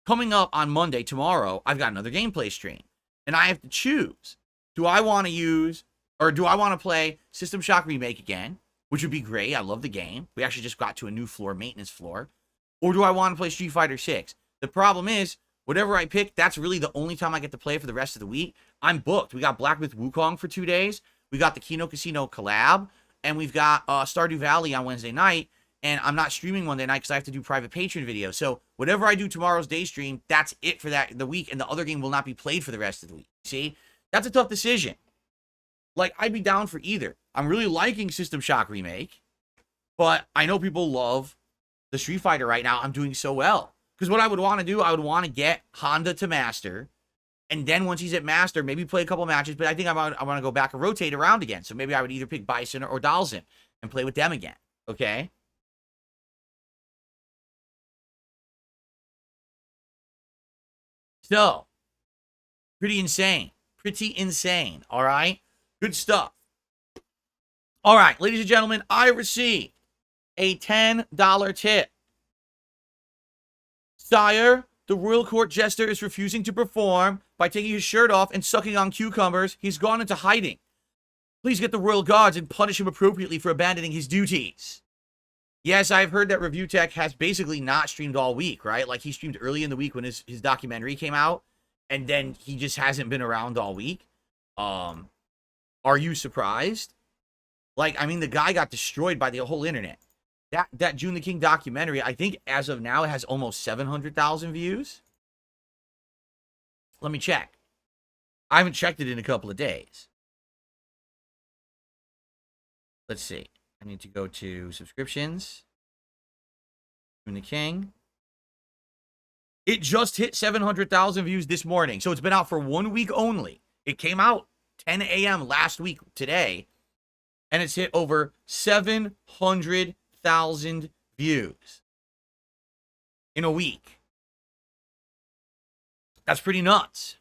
Coming up on Monday, tomorrow, I've got another gameplay stream, and I have to choose. Do I want to play System Shock Remake again, which would be great. I love the game. We actually just got to a new floor, maintenance floor. Or do I want to play Street Fighter 6? The problem is, whatever I pick, that's really the only time I get to play for the rest of the week. I'm booked. We got Black Myth Wukong for 2 days. We got the Kino Casino collab. And we've got Stardew Valley on Wednesday night. And I'm not streaming Monday night because I have to do private patron videos. So whatever I do tomorrow's day stream, that's it for the week. And the other game will not be played for the rest of the week. See? That's a tough decision. Like, I'd be down for either. I'm really liking System Shock Remake, but I know people love the Street Fighter right now. I'm doing so well. Because what I would want to do, I would want to get Honda to Master. And then once he's at Master, maybe play a couple matches. But I think I want to go back and rotate around again. So maybe I would either pick Bison or Dalzin and play with them again. Okay? So, pretty insane. Pretty insane. All right? Good stuff. All right, ladies and gentlemen, I received a $10 tip. Sire, the royal court jester is refusing to perform by taking his shirt off and sucking on cucumbers. He's gone into hiding. Please get the royal guards and punish him appropriately for abandoning his duties. Yes, I've heard that Review Tech has basically not streamed all week, right? Like, he streamed early in the week when his documentary came out, and then he just hasn't been around all week. Are you surprised? Like, I mean, the guy got destroyed by the whole internet. That June the King documentary, I think as of now, it has almost 700,000 views. Let me check. I haven't checked it in a couple of days. Let's see. I need to go to subscriptions. June the King. It just hit 700,000 views this morning. So it's been out for 1 week only. It came out 10 a.m. last week today. And it's hit over 700,000 views in a week. That's pretty nuts.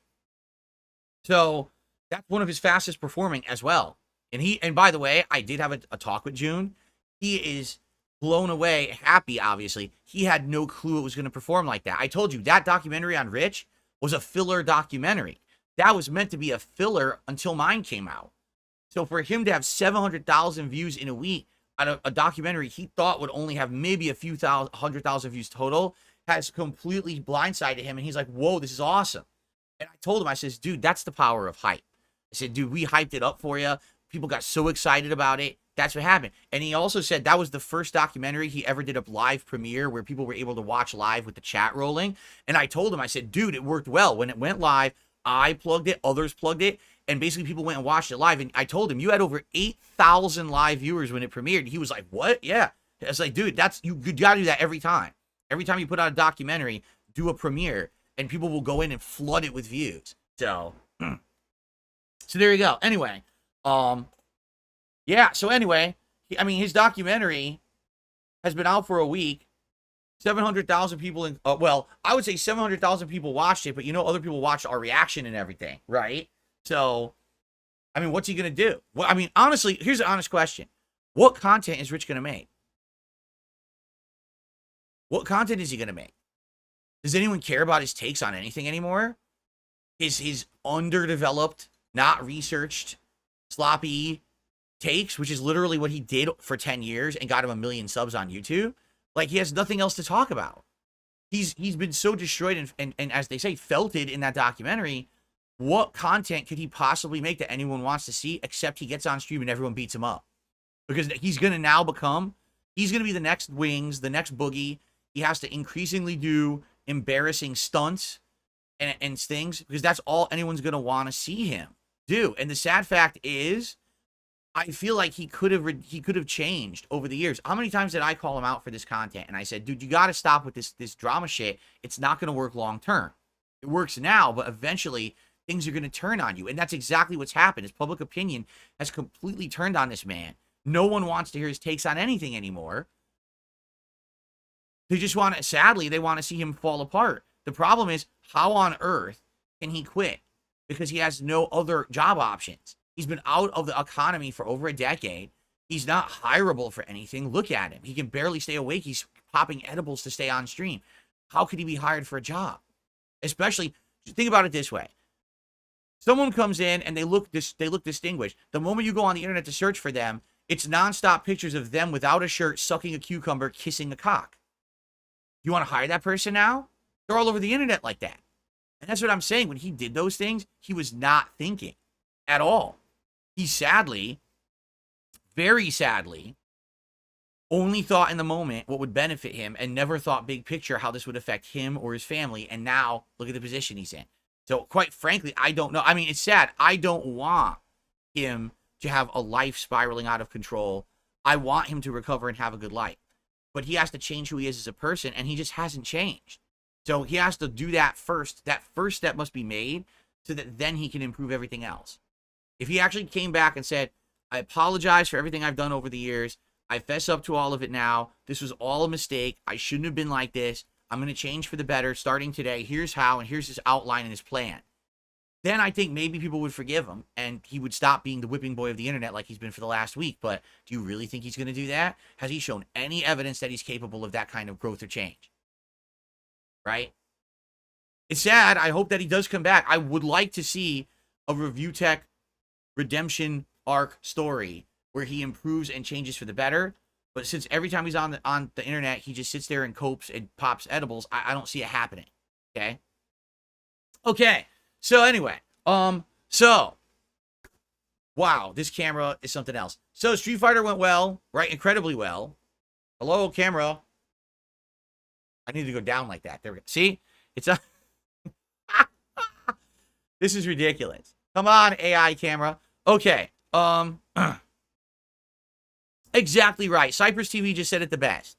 So that's one of his fastest performing as well. And by the way, I did have a talk with June. He is blown away, happy, obviously. He had no clue it was going to perform like that. I told you, that documentary on Rich was a filler documentary. That was meant to be a filler until mine came out. So for him to have 700,000 views in a week on a documentary he thought would only have maybe a few 100,000 views total has completely blindsided him. And he's like, whoa, this is awesome. And I told him, I says, dude, that's the power of hype. I said, dude, we hyped it up for you. People got so excited about it. That's what happened. And he also said that was the first documentary he ever did a live premiere where people were able to watch live with the chat rolling. And I told him, I said, dude, it worked well. When it went live, I plugged it, others plugged it, and basically people went and watched it live. And I told him, you had over 8,000 live viewers when it premiered. He was like, what? Yeah. I was like, dude, you got to do that every time. Every time you put out a documentary, do a premiere, and people will go in and flood it with views. So there you go. Anyway, yeah, so anyway, I mean, his documentary has been out for a week. 700,000 people, well, I would say 700,000 people watched it, but you know, other people watched our reaction and everything, right? So, I mean, what's he going to do? Well, I mean, honestly, here's an honest question. What content is Rich going to make? What content is he going to make? Does anyone care about his takes on anything anymore? His underdeveloped, not researched, sloppy takes, which is literally what he did for 10 years and got him 1 million subs on YouTube. Like, he has nothing else to talk about. He's been so destroyed and as they say, felted in that documentary. What content could he possibly make that anyone wants to see except he gets on stream and everyone beats him up? Because he's going to now he's going to be the next Wings, the next Boogie. He has to increasingly do embarrassing stunts and things because that's all anyone's going to want to see him do. And the sad fact is, I feel like he could have changed over the years. How many times did I call him out for this content? And I said, dude, you got to stop with this drama shit. It's not going to work long term. It works now, but eventually things are going to turn on you. And that's exactly what's happened. His public opinion has completely turned on this man. No one wants to hear his takes on anything anymore. They just sadly, they want to see him fall apart. The problem is, how on earth can he quit? Because he has no other job options. He's been out of the economy for over a decade. He's not hireable for anything. Look at him. He can barely stay awake. He's popping edibles to stay on stream. How could he be hired for a job? Especially, think about it this way. Someone comes in and they look distinguished. The moment you go on the internet to search for them, it's nonstop pictures of them without a shirt, sucking a cucumber, kissing a cock. You want to hire that person now? They're all over the internet like that. And that's what I'm saying. When he did those things, he was not thinking at all. He sadly, very sadly, only thought in the moment what would benefit him and never thought big picture how this would affect him or his family. And now look at the position he's in. So quite frankly, I don't know. I mean, it's sad. I don't want him to have a life spiraling out of control. I want him to recover and have a good life. But he has to change who he is as a person, and he just hasn't changed. So he has to do that first. That first step must be made so that then he can improve everything else. If he actually came back and said, I apologize for everything I've done over the years. I fess up to all of it now. This was all a mistake. I shouldn't have been like this. I'm going to change for the better starting today. Here's how, and here's his outline and his plan. Then I think maybe people would forgive him and he would stop being the whipping boy of the internet like he's been for the last week. But do you really think he's going to do that? Has he shown any evidence that he's capable of that kind of growth or change? Right? It's sad. I hope that he does come back. I would like to see a Review Tech redemption arc story where he improves and changes for the better. But since every time he's on the internet, he just sits there and copes and pops edibles, I don't see it happening. Okay. So anyway, wow, this camera is something else. So Street Fighter went well, right? Incredibly well. Hello, camera. I need to go down like that. There we go. See? It's a This is ridiculous. Come on, AI camera. Okay. Exactly right. Cypress TV just said it the best.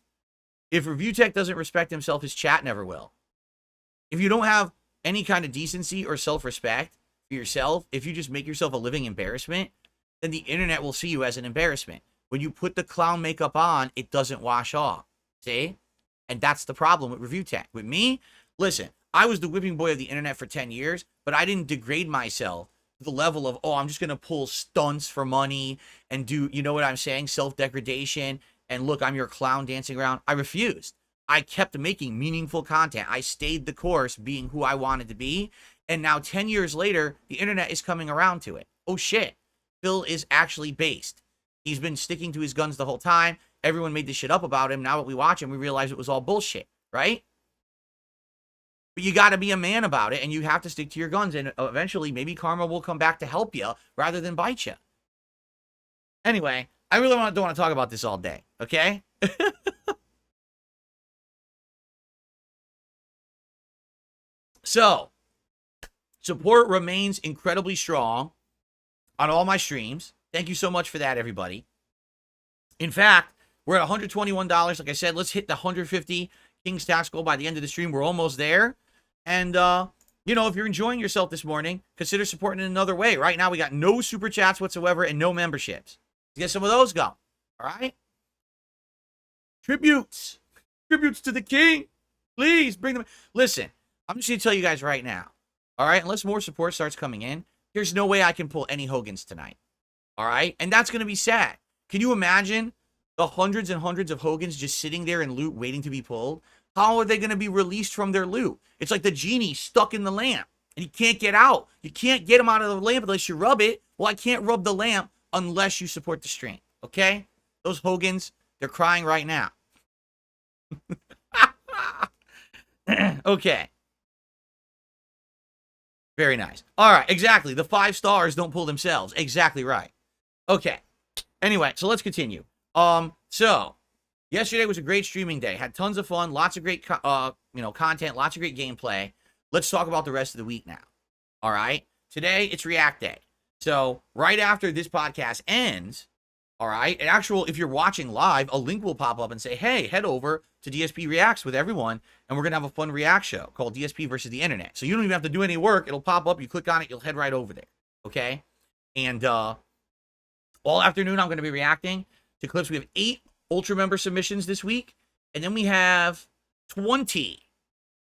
If Review Tech doesn't respect himself, his chat never will. If you don't have any kind of decency or self-respect for yourself, if you just make yourself a living embarrassment, then the internet will see you as an embarrassment. When you put the clown makeup on, it doesn't wash off. See? And that's the problem with Review Tech. With me, listen, I was the whipping boy of the internet for 10 years, but I didn't degrade myself to the level of, oh, I'm just going to pull stunts for money and do, you know what I'm saying, self-degradation, and look, I'm your clown dancing around. I refused. I kept making meaningful content. I stayed the course being who I wanted to be. And now 10 years later, the internet is coming around to it. Oh shit. Phil is actually based. He's been sticking to his guns the whole time. Everyone made this shit up about him. Now that we watch him, we realize it was all bullshit, right? But you got to be a man about it, and you have to stick to your guns. And eventually, maybe karma will come back to help you rather than bite you. Anyway, I really don't want to talk about this all day, okay? So, support remains incredibly strong on all my streams. Thank you so much for that, everybody. In fact, we're at $121. Like I said, let's hit the 150 King's Tax goal by the end of the stream. We're almost there. And, you know, if you're enjoying yourself this morning, consider supporting in another way. Right now, we got no super chats whatsoever and no memberships. Let's get some of those going. All right? Tributes. Tributes to the king. Please bring them. Listen, I'm just going to tell you guys right now. All right? Unless more support starts coming in, there's no way I can pull any Hogans tonight. All right? And that's going to be sad. Can you imagine the hundreds and hundreds of Hogans just sitting there in loot waiting to be pulled? How are they going to be released from their loot? It's like the genie stuck in the lamp and he can't get out. You can't get him out of the lamp unless you rub it. Well, I can't rub the lamp unless you support the stream. Okay? Those Hogans, they're crying right now. Okay. Very nice. All right, exactly. The 5 stars don't pull themselves. Exactly right. Okay. Anyway, so let's continue. So yesterday was a great streaming day. Had tons of fun, lots of great content, lots of great gameplay. Let's talk about the rest of the week now. All right? Today it's React Day. So right after this podcast ends, all right, if you're watching live, a link will pop up and say, hey, head over to DSP Reacts with everyone, and we're going to have a fun React show called DSP versus the Internet. So you don't even have to do any work. It'll pop up. You click on it. You'll head right over there. Okay? And all afternoon, I'm going to be reacting to clips. We have 8 Ultra member submissions this week, and then we have 20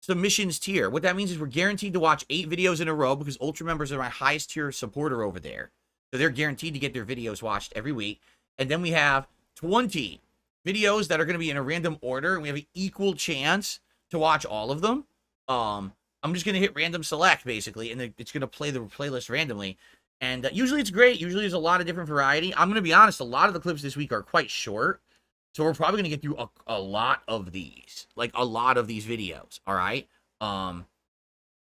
submissions tier. What that means is we're guaranteed to watch 8 videos in a row because Ultra members are my highest tier supporter over there. So they're guaranteed to get their videos watched every week. And then we have 20 videos that are going to be in a random order, and we have an equal chance to watch all of them. I'm just going to hit random select, basically, and it's going to play the playlist randomly. And usually it's great. Usually there's a lot of different variety. I'm going to be honest, a lot of the clips this week are quite short. So we're probably going to get through a lot of these. Like, a lot of these videos, all right?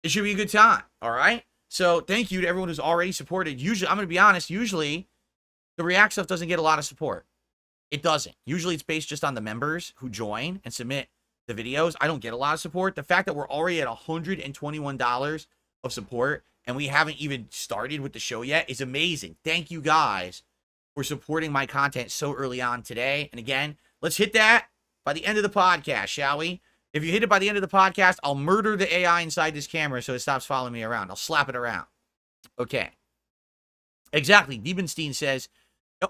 It should be a good time, all right? So thank you to everyone who's already supported. Usually, I'm going to be honest, usually the React stuff doesn't get a lot of support. It doesn't. Usually it's based just on the members who join and submit the videos. I don't get a lot of support. The fact that we're already at $121 of support and we haven't even started with the show yet is amazing. Thank you guys for supporting my content so early on today. And again, let's hit that by the end of the podcast, shall we? If you hit it by the end of the podcast, I'll murder the AI inside this camera so it stops following me around. I'll slap it around. Okay. Exactly. Diebenstein says,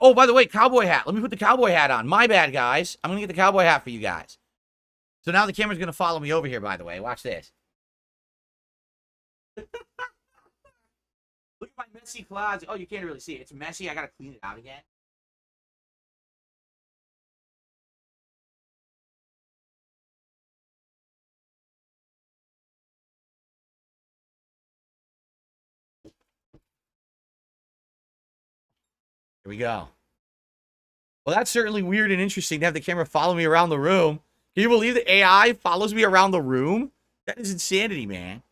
oh, by the way, cowboy hat. Let me put the cowboy hat on. My bad, guys. I'm going to get the cowboy hat for you guys. So now the camera's going to follow me over here, by the way. Watch this. Look at my messy closet. Oh, you can't really see it. It's messy. I got to clean it out again. Here we go. Well, that's certainly weird and interesting to have the camera follow me around the room. Can you believe the AI follows me around the room? That is insanity, man.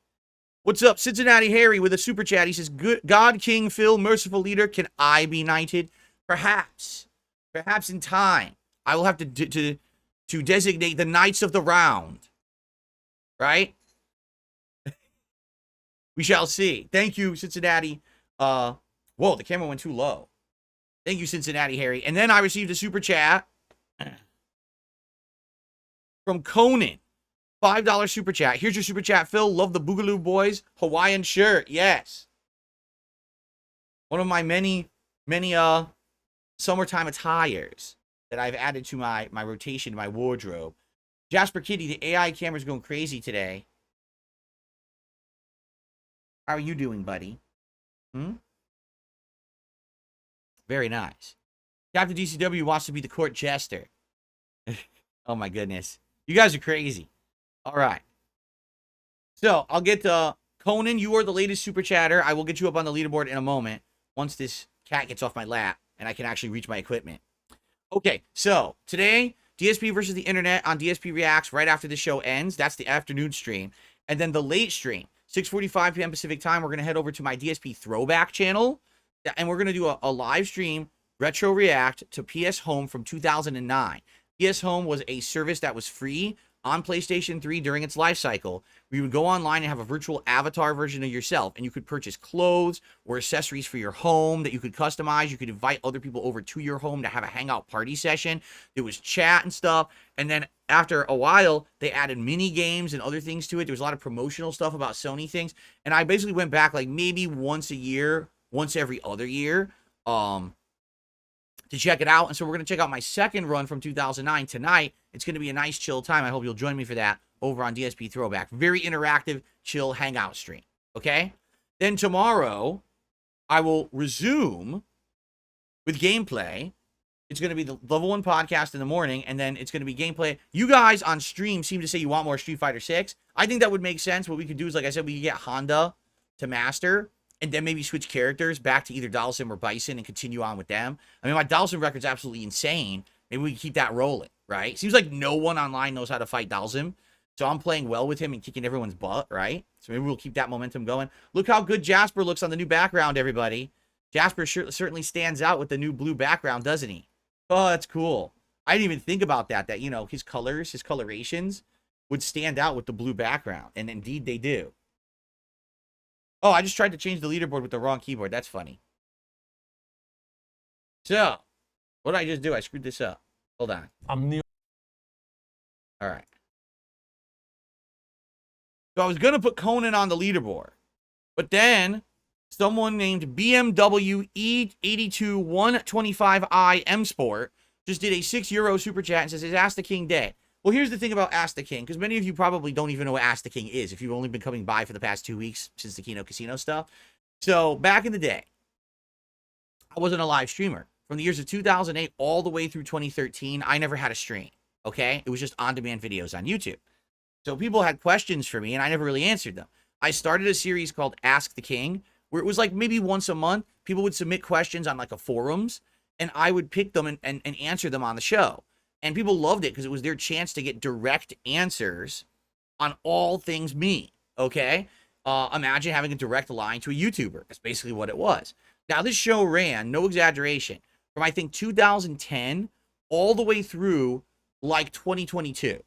What's up, Cincinnati Harry with a super chat? He says, God, King, Phil, merciful leader, can I be knighted? Perhaps. Perhaps in time. I will have to designate the knights of the round. Right? We shall see. Thank you, Cincinnati. Whoa, the camera went too low. Thank you, Cincinnati Harry. And then I received a super chat from Conan. $5 super chat. Here's your super chat, Phil. Love the Boogaloo Boys Hawaiian shirt. Yes. One of my many summertime attires that I've added to my rotation, my wardrobe. Jasper Kitty, the AI camera's going crazy today. How are you doing, buddy? Very nice. Captain DCW wants to be the court jester. Oh, my goodness. You guys are crazy. All right. So, I'll get Conan. You are the latest super chatter. I will get you up on the leaderboard in a moment once this cat gets off my lap and I can actually reach my equipment. Okay, so today, DSP versus the internet on DSP Reacts right after the show ends. That's the afternoon stream. And then the late stream, 6:45 p.m. Pacific time, we're going to head over to my DSP Throwback channel. And we're going to do a live stream retro react to PS Home from 2009. PS Home was a service that was free on PlayStation 3 during its life cycle. We would go online and have a virtual avatar version of yourself, and you could purchase clothes or accessories for your home that you could customize. You could invite other people over to your home to have a hangout party session. There was chat and stuff, and then after a while, they added mini games and other things to it. There was a lot of promotional stuff about Sony things, and I basically went back like maybe once a year, once every other year, to check it out. And so we're going to check out my second run from 2009 tonight. It's going to be a nice chill time. I hope you'll join me for that over on DSP Throwback. Very interactive, chill hangout stream. Okay? Then tomorrow, I will resume with gameplay. It's going to be the Level 1 podcast in the morning, and then it's going to be gameplay. You guys on stream seem to say you want more Street Fighter 6. I think that would make sense. What we could do is, like I said, we could get Honda to master, and then maybe switch characters back to either Dhalsim or Bison and continue on with them. I mean, my Dhalsim record's absolutely insane. Maybe we can keep that rolling, right? Seems like no one online knows how to fight Dhalsim. So I'm playing well with him and kicking everyone's butt, right? So maybe we'll keep that momentum going. Look how good Jasper looks on the new background, everybody. Jasper certainly stands out with the new blue background, doesn't he? Oh, that's cool. I didn't even think about that, you know, his colors, his colorations would stand out with the blue background. And indeed they do. Oh, I just tried to change the leaderboard with the wrong keyboard. That's funny. So, what did I just do? I screwed this up. Hold on. All right. So I was going to put Conan on the leaderboard. But then, someone named BMW E82 125i M Sport just did a €6 super chat and says, is Ask the King dead? Well, here's the thing about Ask the King, because many of you probably don't even know what Ask the King is if you've only been coming by for the past 2 weeks since the Kino Casino stuff. So, back in the day, I wasn't a live streamer. From the years of 2008 all the way through 2013, I never had a stream, okay? It was just on-demand videos on YouTube. So, people had questions for me, and I never really answered them. I started a series called Ask the King, where it was like maybe once a month, people would submit questions on like a forums, and I would pick them and answer them on the show. And people loved it because it was their chance to get direct answers on all things me, okay? Imagine having a direct line to a YouTuber. That's basically what it was. Now, this show ran, no exaggeration, from I think 2010 all the way through like 2022.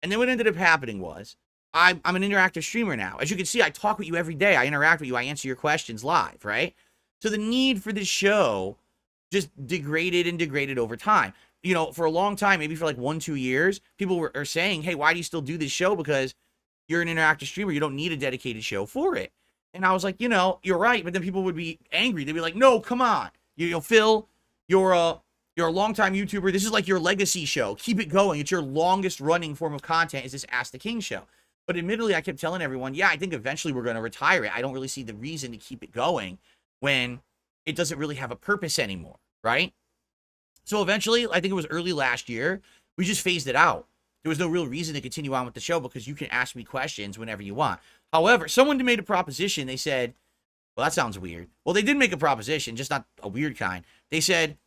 And then what ended up happening was, I'm an interactive streamer now. As you can see, I talk with you every day. I interact with you. I answer your questions live, right? So the need for this show just degraded and degraded over time. you know, for a long time, maybe for like 1-2 years, people are saying, hey, why do you still do this show? Because you're an interactive streamer. You don't need a dedicated show for it. And I was like, you know, you're right. But then people would be angry. They'd be like, no, come on. You know, Phil, you're a longtime YouTuber. This is like your legacy show. Keep it going. It's your longest running form of content is this Ask the King show. But admittedly, I kept telling everyone, yeah, I think eventually we're going to retire it. I don't really see the reason to keep it going when it doesn't really have a purpose anymore, right? So eventually, I think it was early last year, we just phased it out. There was no real reason to continue on with the show because you can ask me questions whenever you want. However, someone made a proposition. They said, well, that sounds weird. Well, they did make a proposition, just not a weird kind. They said,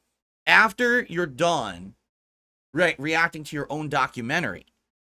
after you're done reacting to your own documentary,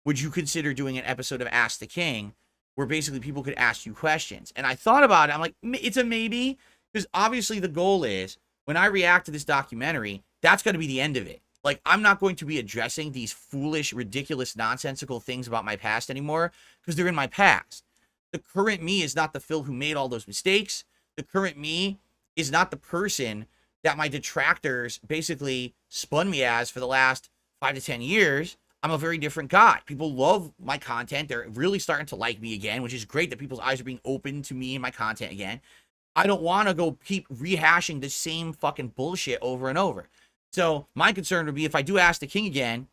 would you consider doing an episode of Ask the King where basically people could ask you questions? And I thought about it. I'm like, it's a maybe, because obviously the goal is when I react to this documentary, that's going to be the end of it. Like, I'm not going to be addressing these foolish, ridiculous, nonsensical things about my past anymore because they're in my past. The current me is not the Phil who made all those mistakes. The current me is not the person that my detractors basically spun me as for the last 5 to 10 years. I'm a very different guy. People love my content. They're really starting to like me again, which is great that people's eyes are being open to me and my content again. I don't want to go keep rehashing the same fucking bullshit over and over. So my concern would be if I do Ask the King again,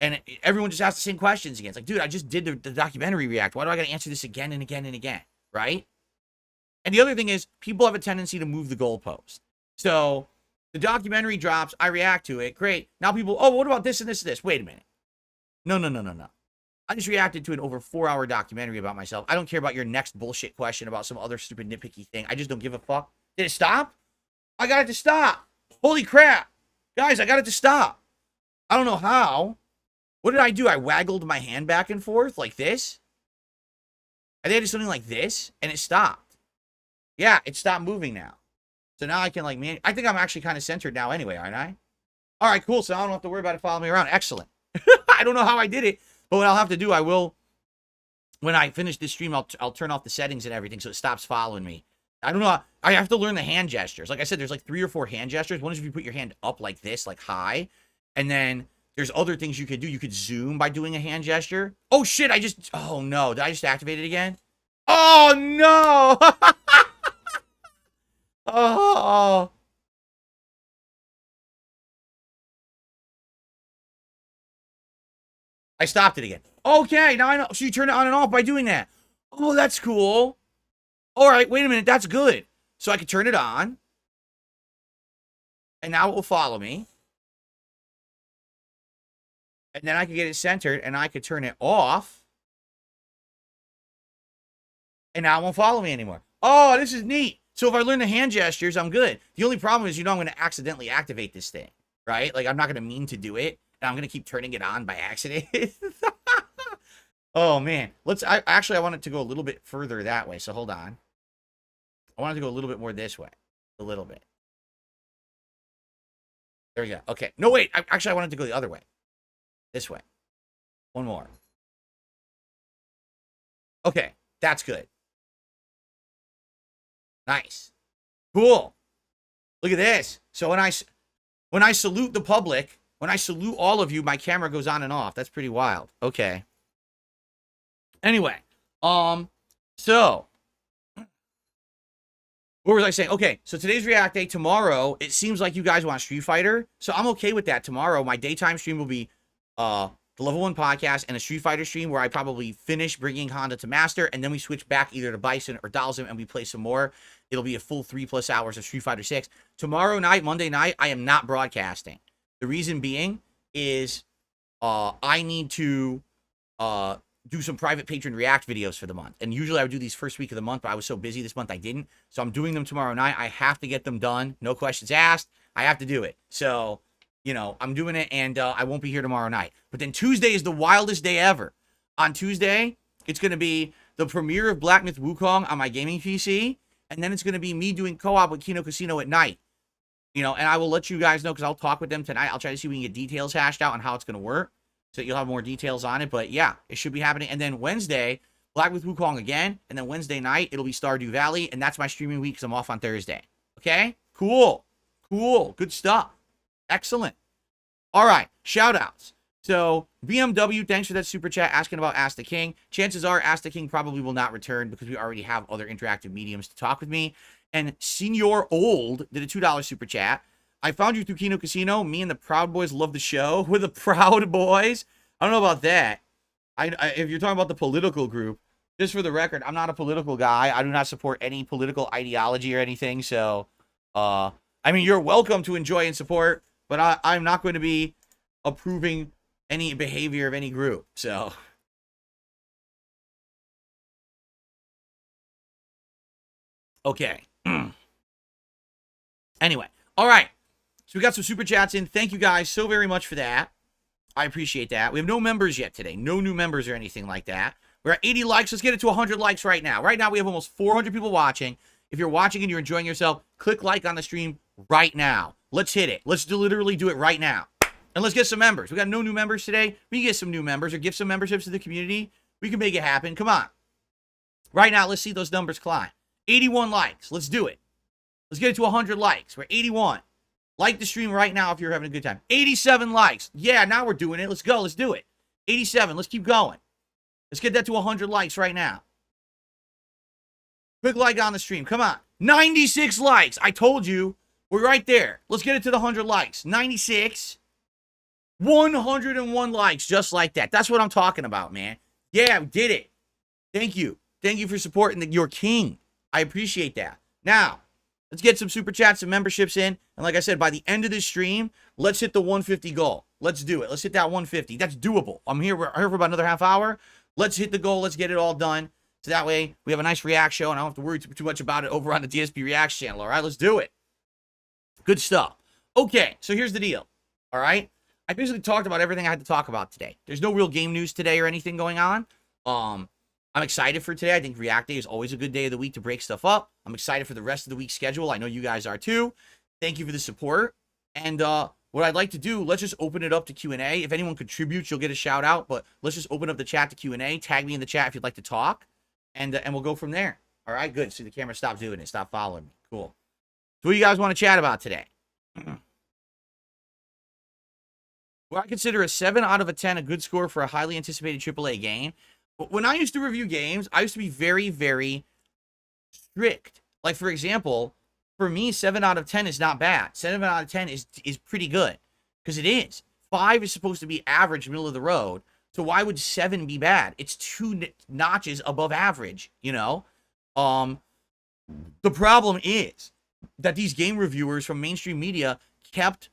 and everyone just asks the same questions again. It's like, dude, I just did the documentary react. Why do I got to answer this again and again and again, right? And the other thing is, people have a tendency to move the goalpost. So the documentary drops, I react to it, great. Now people, oh, what about this and this and this? Wait a minute. No. I just reacted to an over 4-hour documentary about myself. I don't care about your next bullshit question about some other stupid nitpicky thing. I just don't give a fuck. Did it stop? I got it to stop. Holy crap. Guys, I got it to stop. I don't know how. What did I do? I waggled my hand back and forth like this. I think I did something like this, and it stopped. Yeah, it stopped moving now. So now I can, like, man, I think I'm actually kind of centered now anyway, aren't I? All right, cool. So I don't have to worry about it following me around. Excellent. I don't know how I did it, but what I'll have to do, I will, when I finish this stream, I'll turn off the settings and everything so it stops following me. I don't know. I have to learn the hand gestures. Like I said, there's like 3 or 4 hand gestures. One is if you put your hand up like this, like high, and then there's other things you could do. You could zoom by doing a hand gesture. Oh, shit. Oh, no. Did I just activate it again? Oh, no. Oh. I stopped it again. Okay, now I know. So you turn it on and off by doing that. Oh, that's cool. All right, wait a minute. That's good. So I can turn it on. And now it will follow me. And then I can get it centered, and I could turn it off. And now it won't follow me anymore. Oh, this is neat. So if I learn the hand gestures, I'm good. The only problem is, you know, I'm going to accidentally activate this thing, right? Like, I'm not going to mean to do it, and I'm going to keep turning it on by accident. Oh, man. I want it to go a little bit further that way, so hold on. I want it to go a little bit more this way. A little bit. There we go. Okay. No, wait. I want it to go the other way. This way. One more. Okay. That's good. Nice. Cool. Look at this. So when I salute the public, when I salute all of you, my camera goes on and off. That's pretty wild. Okay. Anyway, so what was I saying? Okay, so today's React Day. Tomorrow, it seems like you guys want Street Fighter, so I'm okay with that. Tomorrow, my daytime stream will be the Level 1 podcast and a Street Fighter stream where I probably finish bringing Honda to Master, and then we switch back either to Bison or Dalsum, and we play some more. It'll be a full 3+ hours of Street Fighter 6. Tomorrow night, Monday night, I am not broadcasting. The reason being is I need to do some private patron react videos for the month. And usually I would do these first week of the month, but I was so busy this month I didn't. So I'm doing them tomorrow night. I have to get them done. No questions asked. I have to do it. So, you know, I'm doing it, and I won't be here tomorrow night. But then Tuesday is the wildest day ever. On Tuesday, it's going to be the premiere of Black Myth Wukong on my gaming PC. And then it's going to be me doing co-op with Kino Casino at night. You know, and I will let you guys know because I'll talk with them tonight. I'll try to see if we can get details hashed out on how it's going to work, so you'll have more details on it. But yeah, it should be happening. And then Wednesday, Black with Wukong again. And then Wednesday night, it'll be Stardew Valley. And that's my streaming week because I'm off on Thursday. Okay? Cool. Cool. Good stuff. Excellent. All right, shout-outs. So, BMW, thanks for that super chat asking about Ask the King. Chances are Ask the King probably will not return because we already have other interactive mediums to talk with me. And Senior Old did a $2 super chat. I found you through Kino Casino. Me and the Proud Boys love the show. We're the Proud Boys. I don't know about that. If you're talking about the political group, just for the record, I'm not a political guy. I do not support any political ideology or anything. So, I mean, you're welcome to enjoy and support, but I'm not going to be approving any behavior of any group. So, okay. Anyway, all right. So we got some super chats in. Thank you guys so very much for that. I appreciate that. We have no members yet today. No new members or anything like that. We're at 80 likes. Let's get it to 100 likes right now. Right now, we have almost 400 people watching. If you're watching and you're enjoying yourself, click like on the stream right now. Let's hit it. Let's literally do it right now. And let's get some members. We got no new members today. We can get some new members or give some memberships to the community. We can make it happen. Come on. Right now, let's see those numbers climb. 81 likes. Let's do it. Let's get it to 100 likes. We're 81. Like the stream right now if you're having a good time. 87 likes. Yeah, now we're doing it. Let's go. Let's do it. 87. Let's keep going. Let's get that to 100 likes right now. Quick like on the stream. Come on. 96 likes. I told you. We're right there. Let's get it to the 100 likes. 96. 101 likes just like that. That's what I'm talking about, man. Yeah, we did it. Thank you. Thank you for supporting your king. I appreciate that. Now, let's get some super chats and memberships in. And like I said, by the end of this stream, let's hit the 150 goal. Let's do it. Let's hit that 150. That's doable. We're here for about another half hour. Let's hit the goal. Let's get it all done. So that way we have a nice React show and I don't have to worry too much about it over on the DSP Reacts channel. All right, let's do it. Good stuff. Okay, so here's the deal. All right. I basically talked about everything I had to talk about today. There's no real game news today or anything going on. I'm excited for today. I think React Day is always a good day of the week to break stuff up. I'm excited for the rest of the week's schedule. I know you guys are too. Thank you for the support. And what I'd like to do, let's just open it up to Q&A. If anyone contributes, you'll get a shout out. But let's just open up the chat to Q&A. Tag me in the chat if you'd like to talk. And we'll go from there. All right, good. So the camera stopped doing it. Stop following me. Cool. So what do you guys want to chat about today? Well, I consider a 7 out of a 10 a good score for a highly anticipated AAA game. But when I used to review games, I used to be very, very strict. Like, for example, for me, 7 out of 10 is not bad. 7 out of 10 is pretty good. Because it is. 5 is supposed to be average, middle of the road. So why would 7 be bad? It's 2 notches above average, you know? The problem is that these game reviewers from mainstream media kept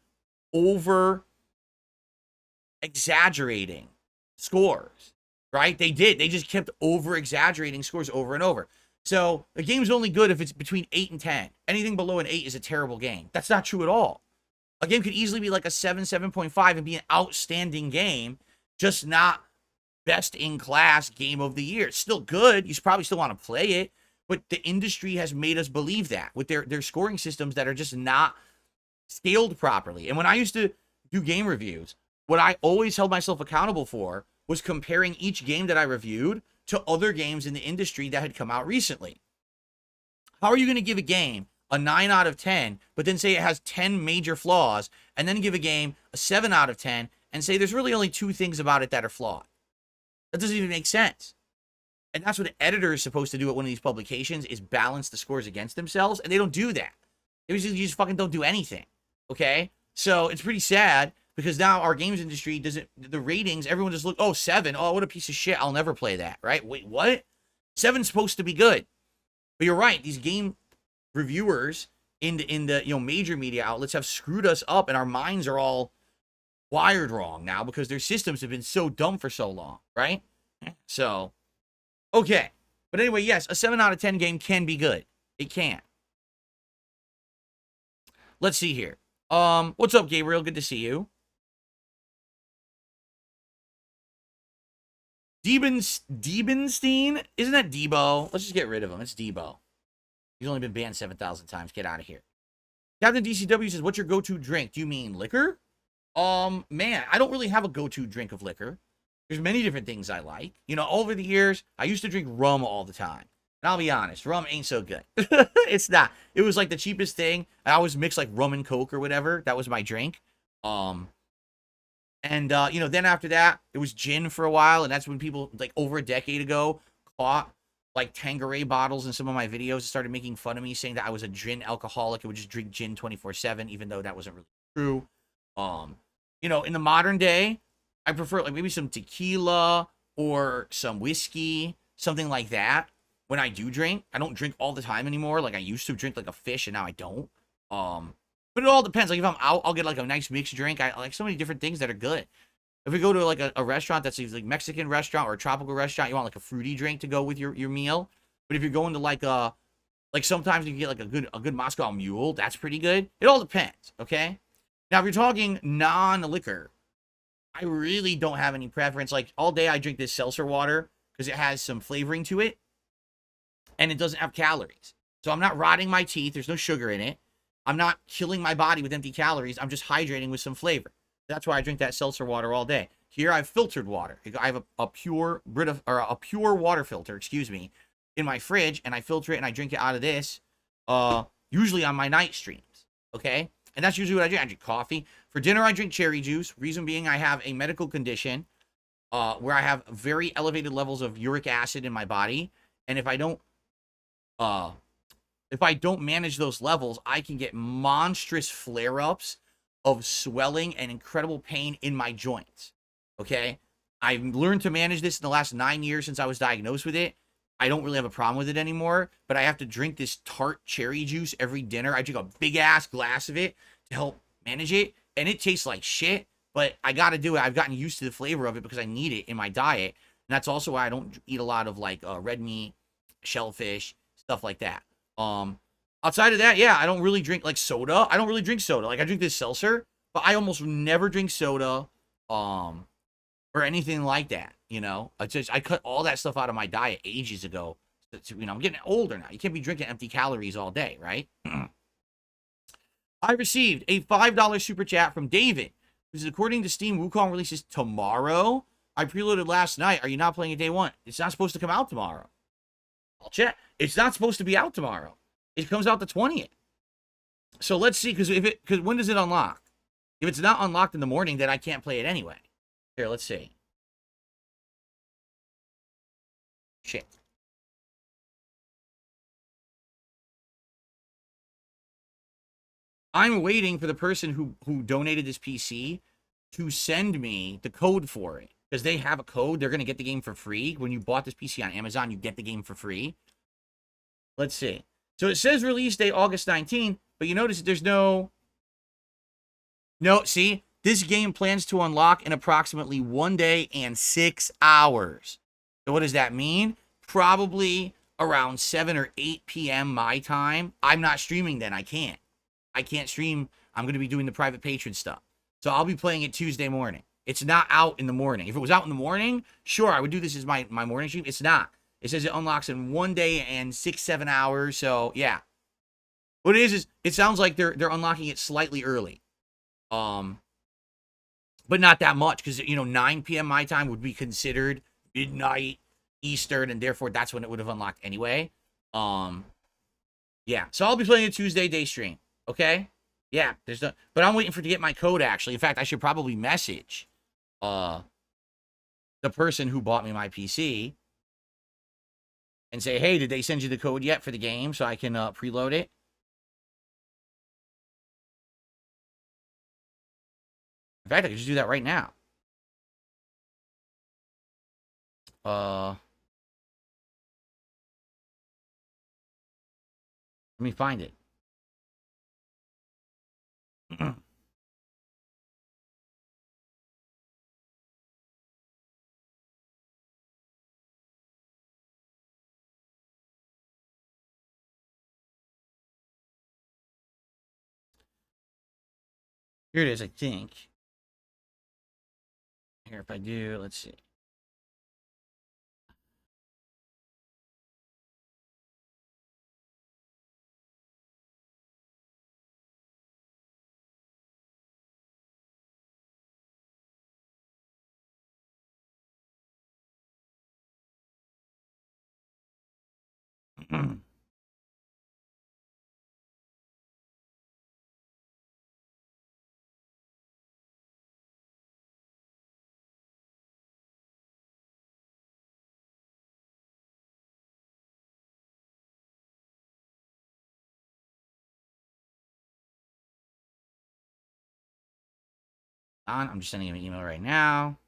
exaggerating scores, right? They did. They just kept over-exaggerating scores over and over. So the game's only good if it's between 8 and 10. Anything below an 8 is a terrible game. That's not true at all. A game could easily be like a 7, 7.5 and be an outstanding game, just not best-in-class game of the year. It's still good. You probably still want to play it, but the industry has made us believe that with their scoring systems that are just not scaled properly. And when I used to do game reviews, what I always held myself accountable for was comparing each game that I reviewed to other games in the industry that had come out recently. How are you going to give a game a 9 out of 10, but then say it has 10 major flaws, and then give a game a 7 out of 10 and say there's really only 2 things about it that are flawed? That doesn't even make sense. And that's what an editor is supposed to do at one of these publications, is balance the scores against themselves, and they don't do that. They just fucking don't do anything, okay? So it's pretty sad, because now our games industry doesn't, the ratings, everyone just look, oh, 7, oh, what a piece of shit, I'll never play that, right? Wait, what? 7's supposed to be good. But you're right, these game reviewers in the major media outlets have screwed us up, and our minds are all wired wrong now because their systems have been so dumb for so long, right? So, okay. But anyway, yes, a 7 out of 10 game can be good. It can. Let's see here. What's up, Gabriel? Good to see you. Debenstein? Isn't that Debo? Let's just get rid of him. It's Debo. He's only been banned 7,000 times. Get out of here. Captain DCW says, what's your go-to drink? Do you mean liquor? Man, I don't really have a go-to drink of liquor. There's many different things I like. You know, over the years, I used to drink rum all the time. And I'll be honest, rum ain't so good. It's not. It was like the cheapest thing. I always mix like rum and Coke or whatever. That was my drink. And you know, then after that, it was gin for a while, and that's when people like over a decade ago caught like Tanqueray bottles in some of my videos and started making fun of me, saying that I was a gin alcoholic and would just drink gin 24/7, even though that wasn't really true. You know, in the modern day, I prefer like maybe some tequila or some whiskey, something like that. When I do drink, I don't drink all the time anymore. Like I used to drink like a fish, and now I don't. But it all depends. Like if I'm out, I'll get like a nice mixed drink. I like so many different things that are good. If we go to like a restaurant that's like Mexican restaurant or a tropical restaurant, you want like a fruity drink to go with your meal. But if you're going to like sometimes you can get like a good Moscow Mule, that's pretty good. It all depends, okay? Now if you're talking non-liquor, I really don't have any preference. Like all day I drink this seltzer water because it has some flavoring to it and it doesn't have calories. So I'm not rotting my teeth. There's no sugar in it. I'm not killing my body with empty calories. I'm just hydrating with some flavor. That's why I drink that seltzer water all day. Here I have filtered water. I have a pure Brita or a pure water filter, excuse me, in my fridge, and I filter it and I drink it out of this. Usually on my night streams. Okay, and that's usually what I drink. I drink coffee for dinner. I drink cherry juice. Reason being, I have a medical condition where I have very elevated levels of uric acid in my body, and uh, if I don't manage those levels, I can get monstrous flare-ups of swelling and incredible pain in my joints. Okay? I've learned to manage this in the last 9 years since I was diagnosed with it. I don't really have a problem with it anymore, but I have to drink this tart cherry juice every dinner. I drink a big-ass glass of it to help manage it, and it tastes like shit, but I got to do it. I've gotten used to the flavor of it because I need it in my diet, and that's also why I don't eat a lot of, like, red meat, shellfish, stuff like that. Outside of that, yeah, I don't really drink like soda. I don't really drink soda. Like I drink this seltzer, but I almost never drink soda, or anything like that. You know, I cut all that stuff out of my diet ages ago. You know, I'm getting older now. You can't be drinking empty calories all day, right? I received a $5 super chat from David, who says, according to Steam, Wukong releases tomorrow. I preloaded last night. Are you not playing it day one? It's not supposed to come out tomorrow. I'll check. It's not supposed to be out tomorrow. It comes out the 20th. So let's see, because when does it unlock? If it's not unlocked in the morning, then I can't play it anyway. Here, let's see. Shit. I'm waiting for the person who donated this PC to send me the code for it. Because they have a code. They're going to get the game for free. When you bought this PC on Amazon, you get the game for free. Let's see. So it says release date August 19th, but you notice there's no, see, this game plans to unlock in approximately 1 day and 6 hours. So what does that mean? Probably around 7 or 8 p.m. my time. I'm not streaming then. I can't stream. I'm going to be doing the private patron stuff. So I'll be playing it Tuesday morning. It's not out in the morning. If it was out in the morning, sure, I would do this as my morning stream. It's not. It says it unlocks in 1 day and 6-7 hours. So yeah, what it is it sounds like they're unlocking it slightly early, but not that much because 9 p.m. my time would be considered midnight Eastern, and therefore that's when it would have unlocked anyway. Yeah. So I'll be playing a Tuesday day stream. Okay. Yeah. But I'm waiting to get my code actually. In fact, I should probably message the person who bought me my PC and say, hey, did they send you the code yet for the game so I can preload it? In fact, I can just do that right now. Let me find it. Here it is, I think. Here, if I do, let's see. I'm just sending him an email right now.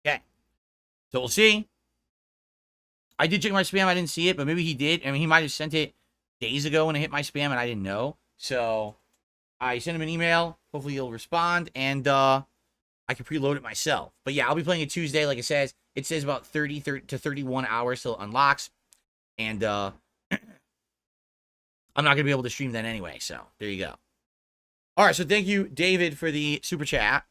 Okay. So we'll see. I did check my spam. I didn't see it, but maybe he did. I mean, he might have sent it days ago when it hit my spam and I didn't know. So I sent him an email. Hopefully he'll respond, and I can preload it myself. But yeah, I'll be playing it Tuesday. Like it says about 30 to 31 hours till it unlocks. And I'm not going to be able to stream that anyway. So there you go. All right. So thank you, David, for the super chat.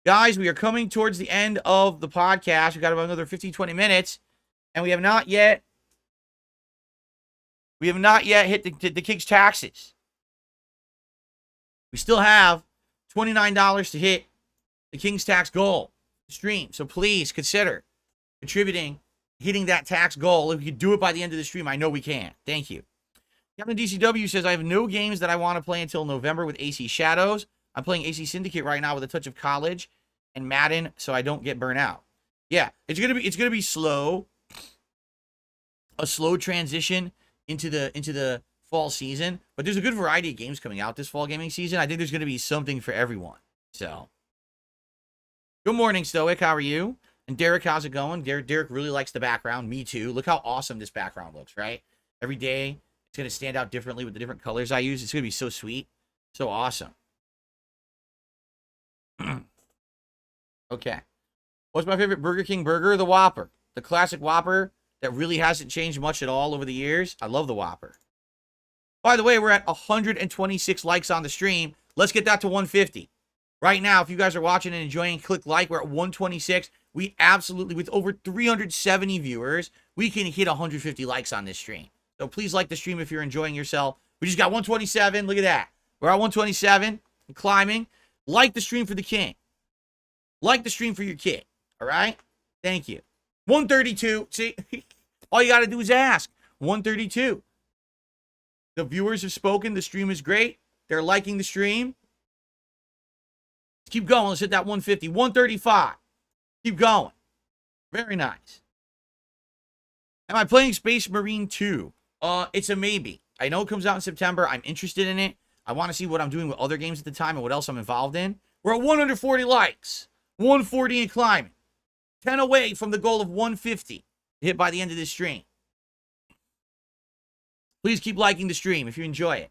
Guys, we are coming towards the end of the podcast. We've got about another 15, 20 minutes. And we have not yet hit the King's taxes. We still have $29 to hit the King's tax goal stream. So please consider contributing, hitting that tax goal. If we can do it by the end of the stream, I know we can. Thank you. Captain DCW says, I have no games that I want to play until November with AC Shadows. I'm playing AC Syndicate right now with a touch of college and Madden, so I don't get burnt out. Yeah, it's gonna be slow. A slow transition into the fall season, but there's a good variety of games coming out this fall gaming season. I think there's going to be something for everyone. So, good morning, Stoic. How are you? And Derek, how's it going? Derek really likes the background. Me too. Look how awesome this background looks, right? Every day, it's going to stand out differently with the different colors I use. It's going to be so sweet. So awesome. Okay. What's my favorite Burger King burger? The Whopper. The classic Whopper that really hasn't changed much at all over the years. I love the Whopper. By the way, we're at 126 likes on the stream. Let's get that to 150. Right now, if you guys are watching and enjoying, click like. We're at 126. We absolutely, with over 370 viewers, we can hit 150 likes on this stream. So please like the stream if you're enjoying yourself. We just got 127. Look at that. We're at 127 and climbing. Like the stream for the king. Like the stream for your kid. All right? Thank you. 132. See, all you got to do is ask. 132. The viewers have spoken. The stream is great. They're liking the stream. Let's keep going. Let's hit that 150. 135. Keep going. Very nice. Am I playing Space Marine 2? It's a maybe. I know it comes out in September. I'm interested in it. I want to see what I'm doing with other games at the time and what else I'm involved in. We're at 140 likes. 140 and climbing. 10 away from the goal of 150 hit by the end of this stream. Please keep liking the stream if you enjoy it.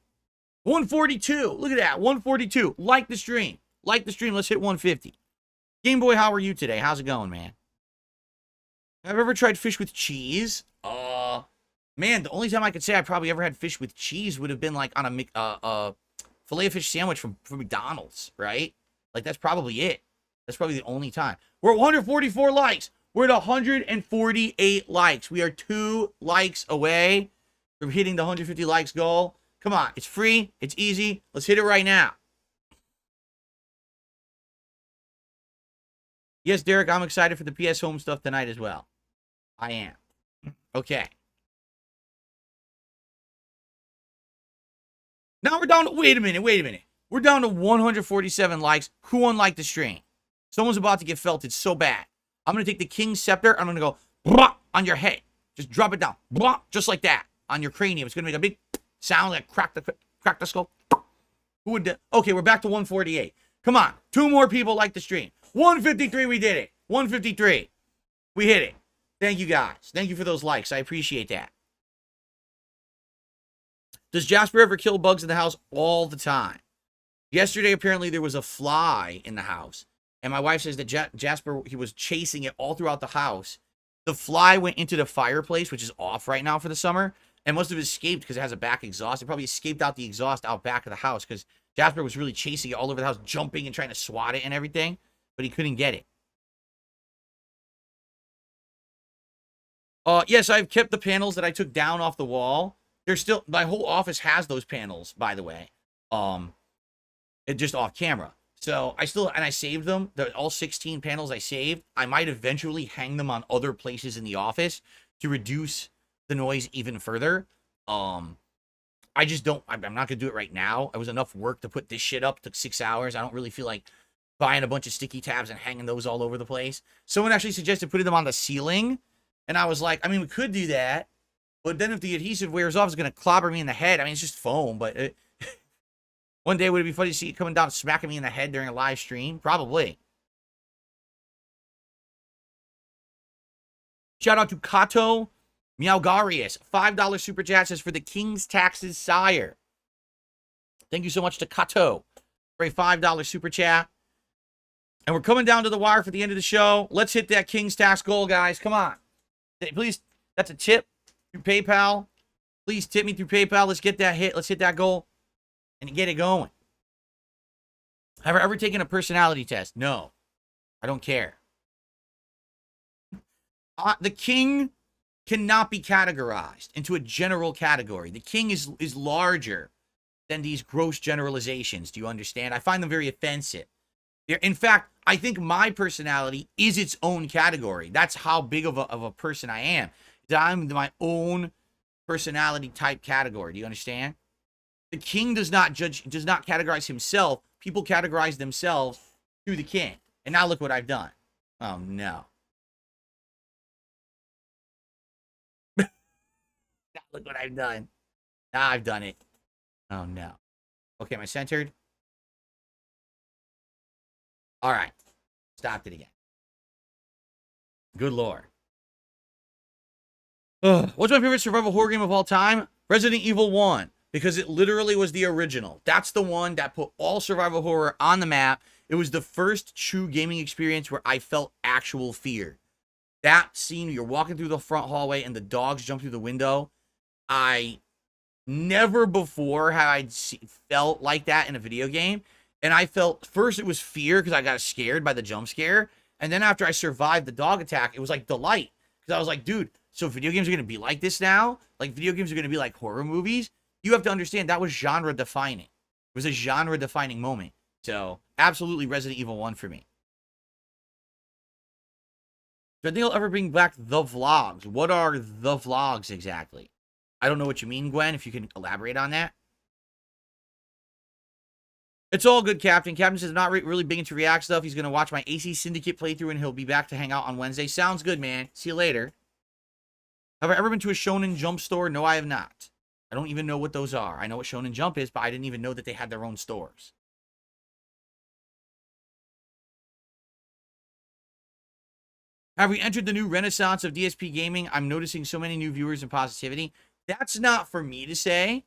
142. Look at that. 142. Like the stream. Like the stream. Let's hit 150. Game Boy, how are you today? How's it going, man? Have I ever tried fish with cheese? Man, the only time I could say I probably ever had fish with cheese would have been like on a filet of fish sandwich from McDonald's, right? Like, that's probably it. That's probably the only time. We're at 144 likes. We're at 148 likes. We are 2 likes away from hitting the 150 likes goal. Come on. It's free. It's easy. Let's hit it right now. Yes, Derek, I'm excited for the PS Home stuff tonight as well. I am. Okay. Now we're down to, wait a minute. We're down to 147 likes. Who unliked the stream? Someone's about to get felted so bad. I'm going to take the King's Scepter. I'm going to go blah, on your head. Just drop it down. Blah, just like that. On your cranium. It's going to make a big sound like crack the skull. Who would do? Okay, we're back to 148. Come on. 2 more people like the stream. 153, we did it. 153. We hit it. Thank you, guys. Thank you for those likes. I appreciate that. Does Jasper ever kill bugs in the house? All the time. Yesterday, apparently, there was a fly in the house. And my wife says that Jasper, he was chasing it all throughout the house. The fly went into the fireplace, which is off right now for the summer, and must have escaped because it has a back exhaust. It probably escaped out the exhaust out back of the house because Jasper was really chasing it all over the house, jumping and trying to swat it and everything, but he couldn't get it. Yes, I've kept the panels that I took down off the wall. They're still, my whole office has those panels, by the way. It just off camera. So I still, and I saved them. All 16 panels I saved. I might eventually hang them on other places in the office to reduce the noise even further. I just don't, I'm not going to do it right now. It was enough work to put this shit up. It took 6 hours. I don't really feel like buying a bunch of sticky tabs and hanging those all over the place. Someone actually suggested putting them on the ceiling. And I was like, I mean, we could do that. But then if the adhesive wears off, it's going to clobber me in the head. I mean, it's just foam. But one day, would it be funny to see it coming down and smacking me in the head during a live stream? Probably. Shout out to Kato Meowgarius. $5 super chat says for the King's Taxes Sire. Thank you so much to Kato for a $5 super chat. And we're coming down to the wire for the end of the show. Let's hit that King's Tax goal, guys. Come on. Please, that's a tip through PayPal. Please tip me through PayPal. Let's get that hit. Let's hit that goal and get it going. Have I ever taken a personality test? No. I don't care. The King cannot be categorized into a general category. The King is larger than these gross generalizations. Do you understand? I find them very offensive. In fact, I think my personality is its own category. That's how big of a person I am. I'm my own personality type category. Do you understand? The King does not categorize himself. People categorize themselves through the King. And now look what I've done. Oh, no. Now look what I've done. Now I've done it. Oh, no. Okay, am I centered? All right. Stopped it again. Good Lord. Ugh. What's my favorite survival horror game of all time? Resident Evil 1. Because it literally was the original. That's the one that put all survival horror on the map. It was the first true gaming experience where I felt actual fear. That scene, you're walking through the front hallway and the dogs jump through the window. I never before had I felt like that in a video game. And I felt, first it was fear because I got scared by the jump scare. And then after I survived the dog attack, it was like delight. Because I was like, dude, so video games are going to be like this now? Like video games are going to be like horror movies? You have to understand that was genre defining. It was a genre defining moment. So absolutely Resident Evil 1 for me. Do I think I'll ever bring back the vlogs? What are the vlogs exactly? I don't know what you mean, Gwen, if you can elaborate on that. It's all good, Captain. Captain says not really big into React stuff. He's going to watch my AC Syndicate playthrough and he'll be back to hang out on Wednesday. Sounds good, man. See you later. Have I ever been to a Shonen Jump store? No, I have not. I don't even know what those are. I know what Shonen Jump is, but I didn't even know that they had their own stores. Have we entered the new renaissance of DSP Gaming? I'm noticing so many new viewers and positivity. That's not for me to say.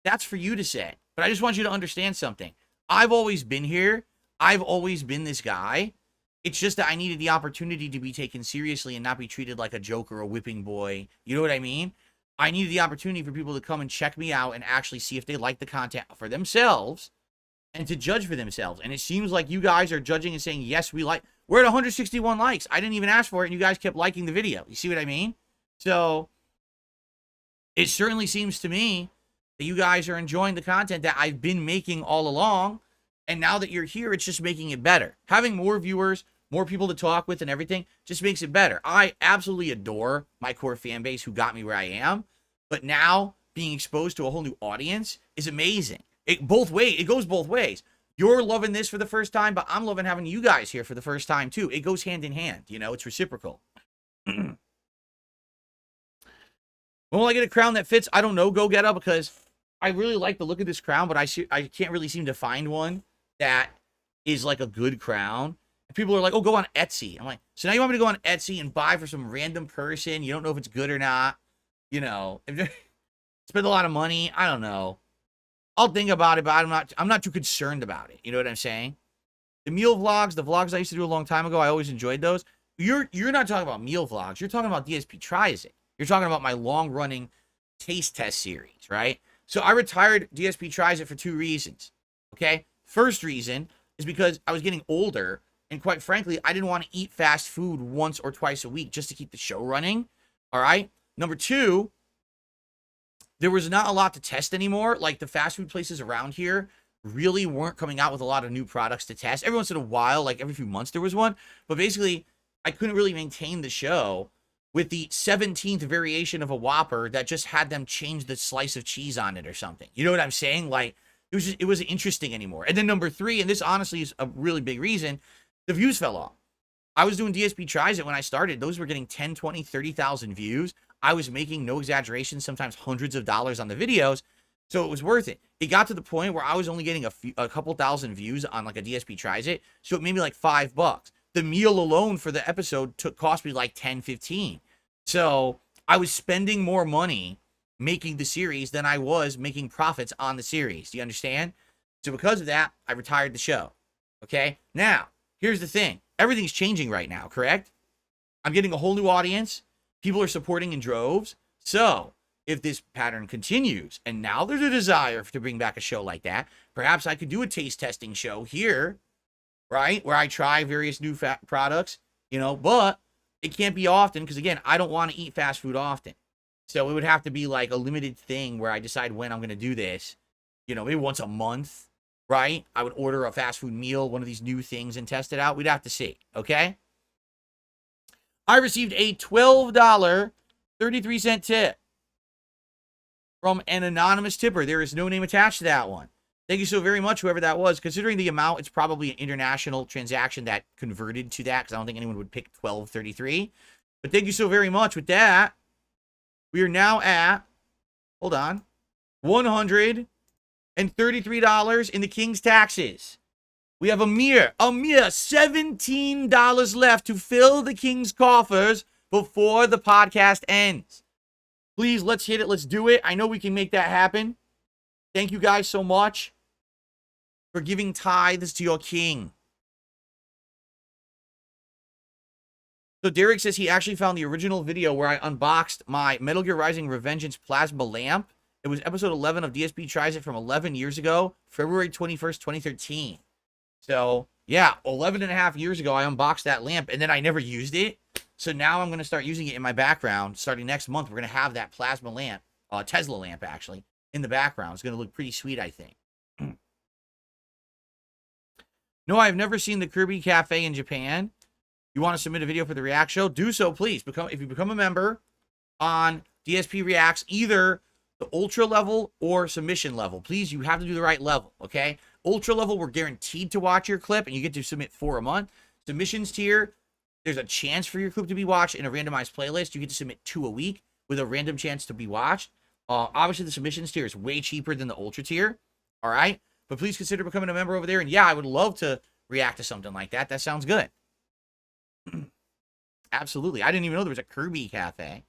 That's for you to say. But I just want you to understand something. I've always been here. I've always been this guy. It's just that I needed the opportunity to be taken seriously and not be treated like a joke or a whipping boy. You know what I mean? I needed the opportunity for people to come and check me out and actually see if they like the content for themselves and to judge for themselves. And it seems like you guys are judging and saying, yes, we like. We're at 161 likes. I didn't even ask for it, and you guys kept liking the video. You see what I mean? So it certainly seems to me that you guys are enjoying the content that I've been making all along. And now that you're here, it's just making it better. Having more viewers, more people to talk with and everything just makes it better. I absolutely adore my core fan base who got me where I am. But now being exposed to a whole new audience is amazing. It goes both ways. You're loving this for the first time, but I'm loving having you guys here for the first time too. It goes hand in hand. You know, it's reciprocal. When will I get a crown that fits? I don't know, Go Get Up, because I really like the look of this crown, but I can't really seem to find one that is like a good crown. And people are like, oh, go on Etsy. I'm like, so now you want me to go on Etsy and buy for some random person? You don't know if it's good or not. You know, spend a lot of money. I don't know. I'll think about it, but I'm not too concerned about it. You know what I'm saying? The meal vlogs, the vlogs I used to do a long time ago, I always enjoyed those. You're not talking about meal vlogs. You're talking about DSP Tries It. You're talking about my long-running taste test series, right? So I retired DSP Tries It for 2 reasons, okay? First reason is because I was getting older, and quite frankly, I didn't want to eat fast food once or twice a week just to keep the show running, all right? Number 2, there was not a lot to test anymore. Like, the fast food places around here really weren't coming out with a lot of new products to test. Every once in a while, like every few months, there was one. But basically, I couldn't really maintain the show with the 17th variation of a Whopper that just had them change the slice of cheese on it or something. You know what I'm saying? Like, it wasn't interesting anymore. And then number 3, and this honestly is a really big reason, the views fell off. I was doing DSP Tries It when I started. Those were getting 10, 20, 30,000 views. I was making, no exaggeration, sometimes hundreds of dollars on the videos. So it was worth it. It got to the point where I was only getting a couple thousand views on like a DSP Tries It. So it made me like $5. The meal alone for the episode cost me like 10, 15. So I was spending more money making the series than I was making profits on the series. Do you understand? So because of that, I retired the show. Okay? Now, here's the thing. Everything's changing right now, correct? I'm getting a whole new audience. People are supporting in droves. So, if this pattern continues, and now there's a desire to bring back a show like that, perhaps I could do a taste testing show here, right? Where I try various new products, you know, but it can't be often because, again, I don't want to eat fast food often. So it would have to be like a limited thing where I decide when I'm going to do this, you know, maybe once a month, right? I would order a fast food meal, one of these new things, and test it out. We'd have to see, okay? I received a $12.33 tip from an anonymous tipper. There is no name attached to that one. Thank you so very much, whoever that was. Considering the amount, it's probably an international transaction that converted to that, because I don't think anyone would pick $12.33. But thank you so very much. With that, we are now at, hold on, $133 in the King's taxes. We have a mere $17 left to fill the King's coffers before the podcast ends. Please, let's hit it. Let's do it. I know we can make that happen. Thank you guys so much for giving tithes to your king. So Derek says he actually found the original video where I unboxed my Metal Gear Rising Revengeance plasma lamp. It was episode 11 of DSP Tries It from 11 years ago, February 21st, 2013. So, yeah, 11 and a half years ago, I unboxed that lamp, and then I never used it. So now I'm going to start using it in my background. Starting next month, we're going to have that plasma lamp, Tesla lamp, actually, in the background. It's going to look pretty sweet, I think. No, I've never seen the Kirby Cafe in Japan. You want to submit a video for the React show? Do so, please. If you become a member on DSP Reacts, either the Ultra level or Submission level, please, you have to do the right level, okay? Ultra level, we're guaranteed to watch your clip, and you get to submit 4 a month. Submissions tier, there's a chance for your clip to be watched in a randomized playlist. You get to submit 2 a week with a random chance to be watched. Obviously, the submissions tier is way cheaper than the Ultra tier, all right? But please consider becoming a member over there. And yeah, I would love to react to something like that. That sounds good. Absolutely. I didn't even know there was a Kirby Cafe.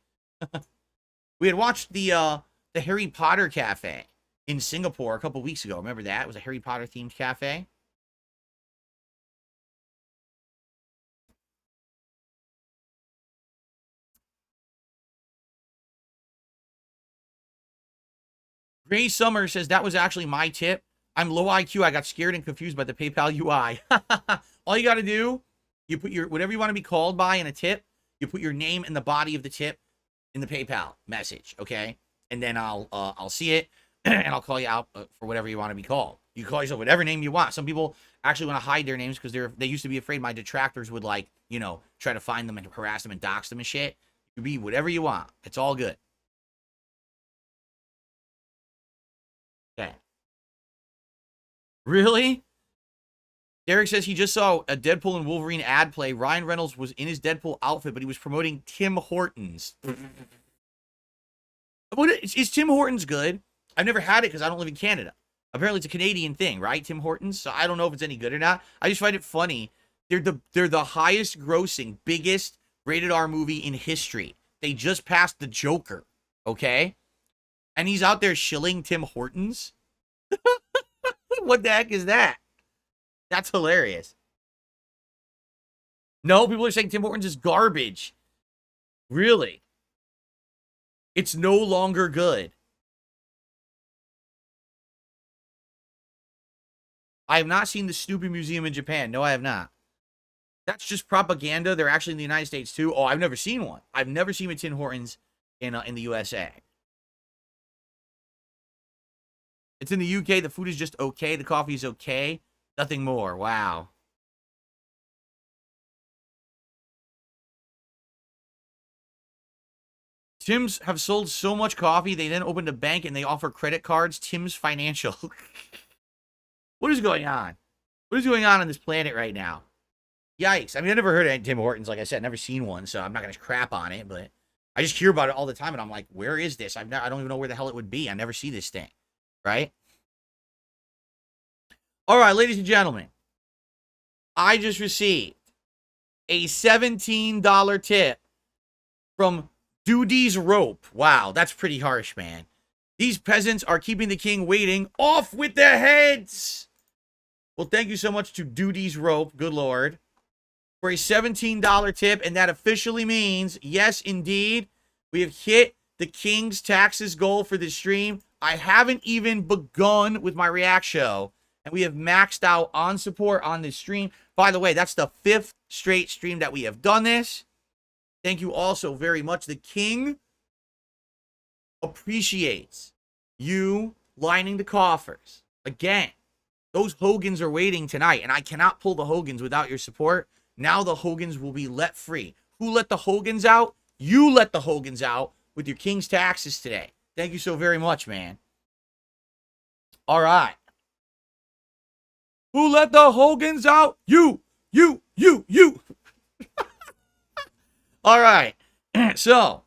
We had watched the Harry Potter Cafe in Singapore a couple weeks ago. Remember that? It was a Harry Potter themed cafe. Gray Summer says that was actually my tip. I'm low IQ. I got scared and confused by the PayPal UI. All you got to do, you put your whatever you want to be called by in a tip. You put your name in the body of the tip in the PayPal message, okay? And then I'll see it and I'll call you out for whatever you want to be called. You call yourself whatever name you want. Some people actually want to hide their names because they used to be afraid my detractors would, like, you know, try to find them and harass them and dox them and shit. You be whatever you want. It's all good. Okay. Really? Derek says he just saw a Deadpool and Wolverine ad play. Ryan Reynolds was in his Deadpool outfit, but he was promoting Tim Hortons. Is Tim Hortons good? I've never had it because I don't live in Canada. Apparently it's a Canadian thing, right? Tim Hortons. So I don't know if it's any good or not. I just find it funny. They're the highest grossing, biggest rated R movie in history. They just passed The Joker, okay? And he's out there shilling Tim Hortons. What the heck is that? That's hilarious. No, people are saying Tim Hortons is garbage. Really? It's no longer good. I have not seen the Snoopy Museum in Japan. No, I have not. That's just propaganda. They're actually in the United States, too. Oh, I've never seen one. I've never seen a Tim Hortons in the USA. It's in the UK. The food is just okay. The coffee is okay. Nothing more. Wow. Tim's have sold so much coffee, they then opened a bank and they offer credit cards. Tim's Financial. What is going on? What is going on this planet right now? Yikes. I mean, I never heard of Tim Hortons. Like I said, never seen one, so I'm not going to crap on it, but I just hear about it all the time, and I'm like, where is this? I don't even know where the hell it would be. I never see this thing, right? All right, ladies and gentlemen, I just received a $17 tip from Duty's Rope. Wow, that's pretty harsh, man. These peasants are keeping the king waiting. Off with their heads! Well, thank you so much to Duty's Rope, good lord, for a $17 tip, and that officially means, yes, indeed, we have hit the king's taxes goal for this stream. I haven't even begun with my react show, and we have maxed out on support on this stream. By the way, that's the 5th straight stream that we have done this. Thank you all so very much. The king appreciates you lining the coffers. Again, those Hogans are waiting tonight, and I cannot pull the Hogans without your support. Now the Hogans will be let free. Who let the Hogans out? You let the Hogans out with your king's taxes today. Thank you so very much, man. All right. Who let the Hogans out? You. All right. So,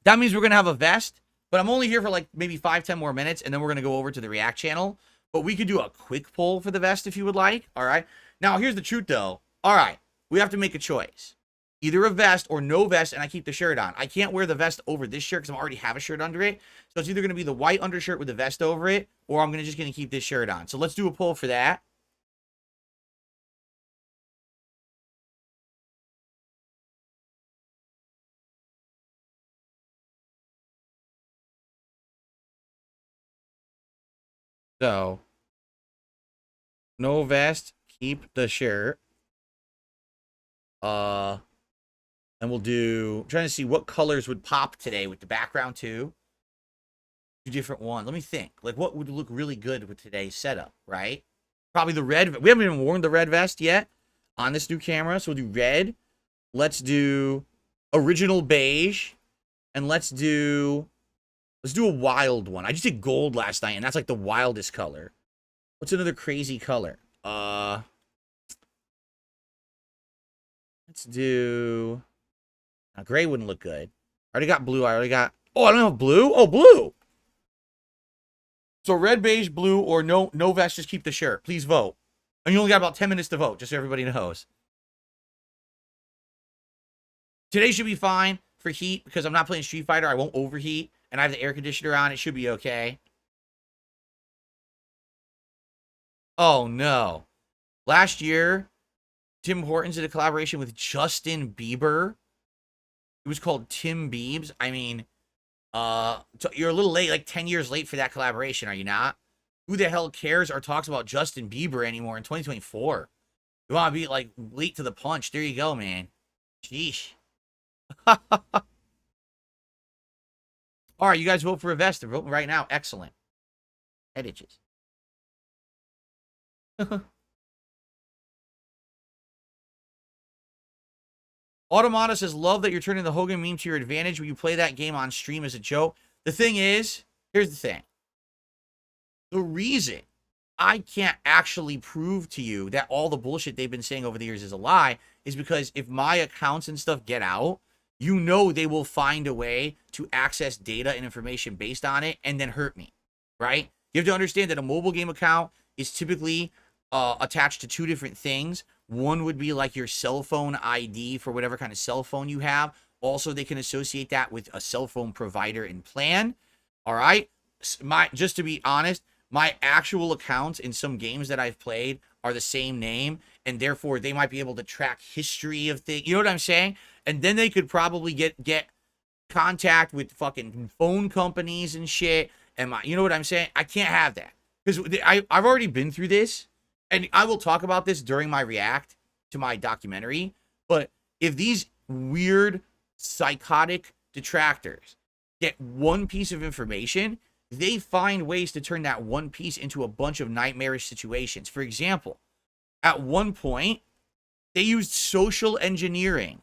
that means we're going to have a vest, but I'm only here for like maybe 5-10 more minutes, and then we're going to go over to the React channel. But we could do a quick poll for the vest if you would like. All right. Now, here's the truth, though. All right. We have to make a choice. Either a vest or no vest, and I keep the shirt on. I can't wear the vest over this shirt because I already have a shirt under it. So it's either going to be the white undershirt with the vest over it, or I'm just going to keep this shirt on. So let's do a poll for that. So, no vest, keep the shirt. And we'll do, I'm trying to see what colors would pop today with the background too. Two different ones. Let me think. Like, what would look really good with today's setup, right? Probably the red. We haven't even worn the red vest yet on this new camera, so we'll do red. Let's do original beige, and let's do a wild one. I just did gold last night, and that's like the wildest color. What's another crazy color? Let's do... Now, gray wouldn't look good. I already got blue. Oh, I don't have blue? Oh, blue! So red, beige, blue, or no vest, just keep the shirt. Please vote. And you only got about 10 minutes to vote, just so everybody knows. Today should be fine for heat, because I'm not playing Street Fighter. I won't overheat. And I have the air conditioner on. It should be okay. Oh, no. Last year, Tim Hortons did a collaboration with Justin Bieber. It was called Tim Biebs. I mean, you're a little late, like 10 years late for that collaboration, are you not? Who the hell cares or talks about Justin Bieber anymore in 2024? You want to be, like, late to the punch. There you go, man. Sheesh. All right, you guys vote for a vest. They're voting right now. Excellent. Head itches. Automata says, love that you're turning the Hogan meme to your advantage when you play that game on stream as a joke. The thing is, here's the thing. The reason I can't actually prove to you that all the bullshit they've been saying over the years is a lie is because if my accounts and stuff get out, you know they will find a way to access data and information based on it and then hurt me, right? You have to understand that a mobile game account is typically attached to two different things. One would be like your cell phone ID for whatever kind of cell phone you have. Also, they can associate that with a cell phone provider and plan. All right? Just to be honest, my actual accounts in some games that I've played are the same name, and therefore they might be able to track history of things. You know what I'm saying? And then they could probably get contact with fucking phone companies and shit. And you know what I'm saying? I can't have that. Because I've already been through this. And I will talk about this during my react to my documentary. But if these weird, psychotic detractors get one piece of information, they find ways to turn that one piece into a bunch of nightmarish situations. For example, at one point, they used social engineering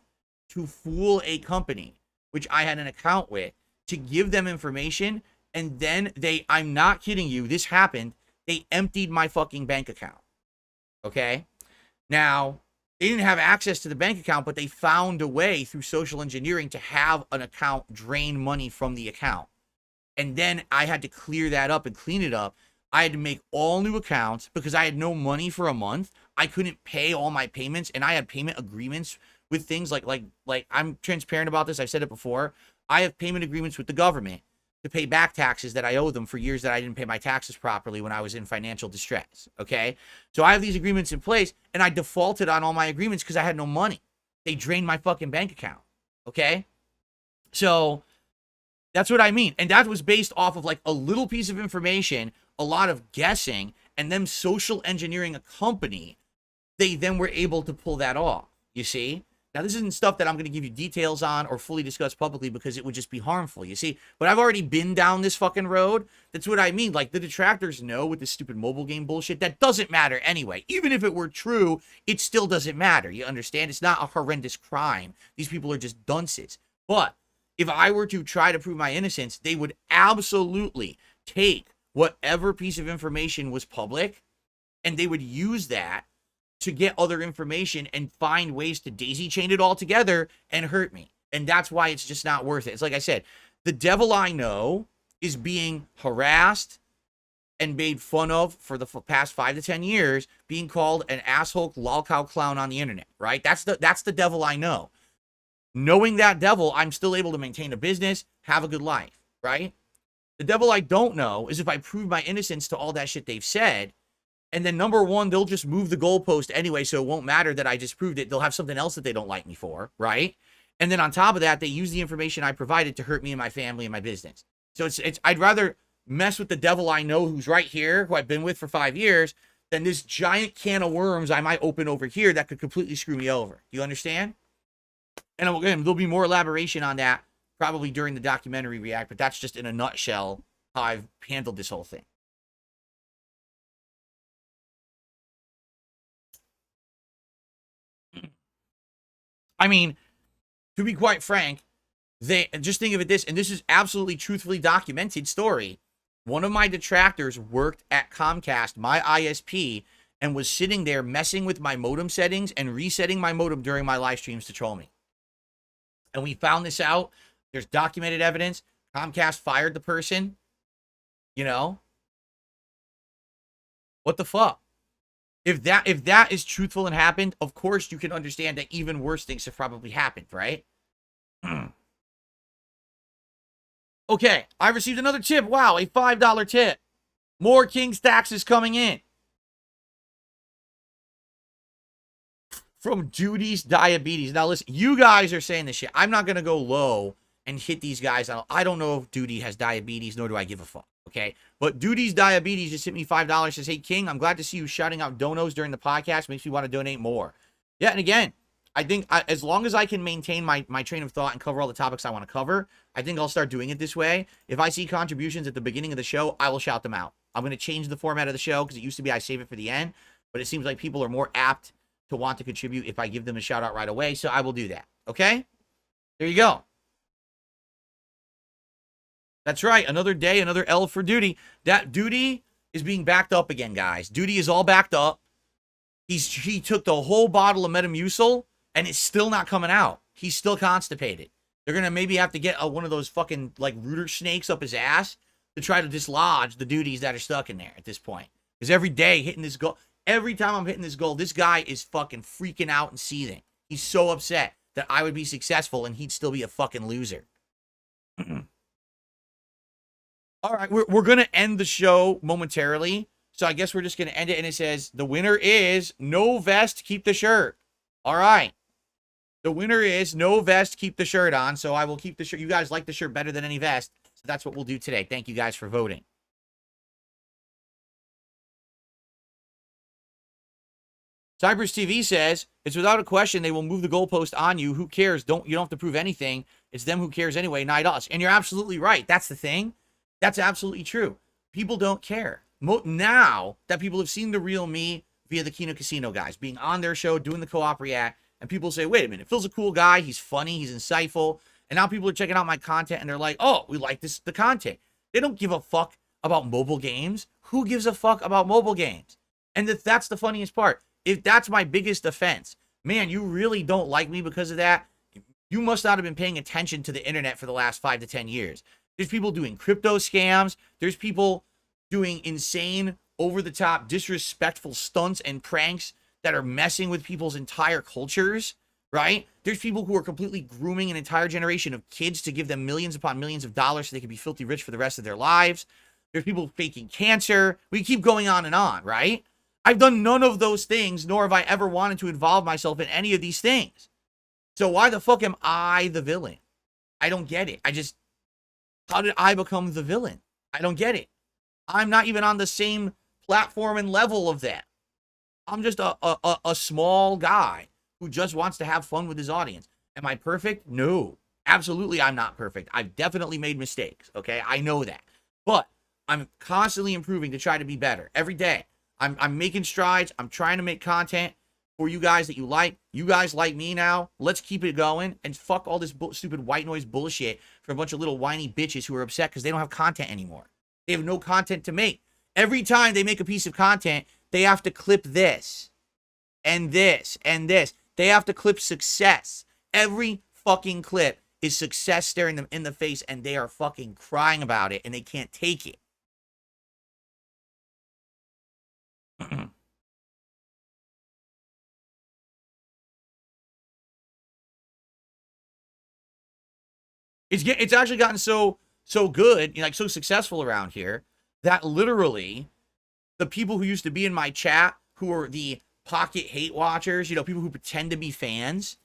to fool a company, which I had an account with, to give them information. And then I'm not kidding you, this happened. they emptied my fucking bank account. Okay? Now, they didn't have access to the bank account, but they found a way through social engineering to have an account drain money from the account. And then I had to clear that up and clean it up. I had to make all new accounts because I had no money for a month. I couldn't pay all my payments, and I had payment agreements with things like I'm transparent about this. I've said it before. I have payment agreements with the government to pay back taxes that I owe them for years that I didn't pay my taxes properly when I was in financial distress. Okay? So I have these agreements in place, and I defaulted on all my agreements because I had no money. They drained my fucking bank account. Okay? So that's what I mean. And that was based off of like a little piece of information, a lot of guessing, and them social engineering a company. They then were able to pull that off. You see? Now, this isn't stuff that I'm going to give you details on or fully discuss publicly because it would just be harmful, you see? But I've already been down this fucking road. That's what I mean. Like, the detractors know with this stupid mobile game bullshit, that doesn't matter anyway. Even if it were true, it still doesn't matter. You understand? It's not a horrendous crime. These people are just dunces. But if I were to try to prove my innocence, they would absolutely take whatever piece of information was public, and they would use that to get other information and find ways to daisy chain it all together and hurt me. And that's why it's just not worth it. It's like I said, the devil I know is being harassed and made fun of for the past 5 to 10 years, being called an asshole lolcow clown on the internet, right? That's the devil I know. Knowing that devil, I'm still able to maintain a business, have a good life, right? The devil I don't know is if I prove my innocence to all that shit they've said, and then number one, they'll just move the goalpost anyway, so it won't matter that I just proved it. They'll have something else that they don't like me for, right? And then on top of that, they use the information I provided to hurt me and my family and my business. So it's I'd rather mess with the devil I know who's right here, who I've been with for 5 years, than this giant can of worms I might open over here that could completely screw me over. You understand? And again, there'll be more elaboration on that probably during the documentary react, but that's just in a nutshell how I've handled this whole thing. I mean, to be quite frank, they just think of it this, and this is absolutely truthfully documented story. One of my detractors worked at Comcast, my ISP, and was sitting there messing with my modem settings and resetting my modem during my live streams to troll me. And we found this out. There's documented evidence. Comcast fired the person. You know? What the fuck? If that is truthful and happened, of course you can understand that even worse things have probably happened, right? Okay, I received another tip. Wow, a $5 tip. More King's taxes coming in. From Duty's Diabetes. Now listen, you guys are saying this shit. I'm not going to go low and hit these guys. I don't know if Duty has diabetes, nor do I give a fuck. Okay, but Duty's Diabetes just hit me $5. Says, hey, King, I'm glad to see you shouting out donos during the podcast. Makes me want to donate more. Yeah, and again, I think as long as I can maintain my train of thought and cover all the topics I want to cover, I think I'll start doing it this way. If I see contributions at the beginning of the show, I will shout them out. I'm going to change the format of the show because it used to be I save it for the end, but it seems like people are more apt to want to contribute if I give them a shout out right away, so I will do that. Okay? There you go. That's right. Another day, another L for Duty. That Duty is being backed up again, guys. Duty is all backed up. He took the whole bottle of Metamucil, and it's still not coming out. He's still constipated. They're going to maybe have to get one of those fucking, like, rooter snakes up his ass to try to dislodge the duties that are stuck in there at this point. Because every day, hitting this goal, every time I'm hitting this goal, this guy is fucking freaking out and seething. He's so upset that I would be successful and he'd still be a fucking loser. All right, we're going to end the show momentarily. So I guess we're just going to end it. And it says, the winner is no vest, keep the shirt. All right. The winner is no vest, keep the shirt on. So I will keep the shirt. You guys like the shirt better than any vest. So that's what we'll do today. Thank you guys for voting. Cypress TV says, it's without a question they will move the goalpost on you. Who cares? You don't have to prove anything. It's them who cares anyway, not us. And you're absolutely right. That's the thing. That's absolutely true. People don't care. Now that people have seen the real me via the Kino Casino guys, being on their show, doing the co-op react, and people say, wait a minute, Phil's a cool guy, he's funny, he's insightful, and now people are checking out my content, and they're like, oh, we like the content. They don't give a fuck about mobile games. Who gives a fuck about mobile games? And that's the funniest part. If that's my biggest offense, man, you really don't like me because of that. You must not have been paying attention to the internet for the last 5 to 10 years. There's people doing crypto scams. There's people doing insane, over-the-top, disrespectful stunts and pranks that are messing with people's entire cultures, right? There's people who are completely grooming an entire generation of kids to give them millions upon millions of dollars so they can be filthy rich for the rest of their lives. There's people faking cancer. We keep going on and on, right? I've done none of those things, nor have I ever wanted to involve myself in any of these things. So why the fuck am I the villain? I don't get it. How did I become the villain? I don't get it. I'm not even on the same platform and level of that. I'm just a small guy who just wants to have fun with his audience. Am I perfect? No. Absolutely, I'm not perfect. I've definitely made mistakes, okay? I know that. But I'm constantly improving to try to be better every day. I'm making strides. I'm trying to make content for you guys that you like. You guys like me now. Let's keep it going and fuck all this stupid white noise bullshit for a bunch of little whiny bitches who are upset because they don't have content anymore. They have no content to make. Every time they make a piece of content, they have to clip this and this and this. They have to clip success. Every fucking clip is success staring them in the face, and they are fucking crying about it, and they can't take it. It's actually gotten so good, like so successful around here that literally the people who used to be in my chat, who are the pocket hate watchers, people who pretend to be fans,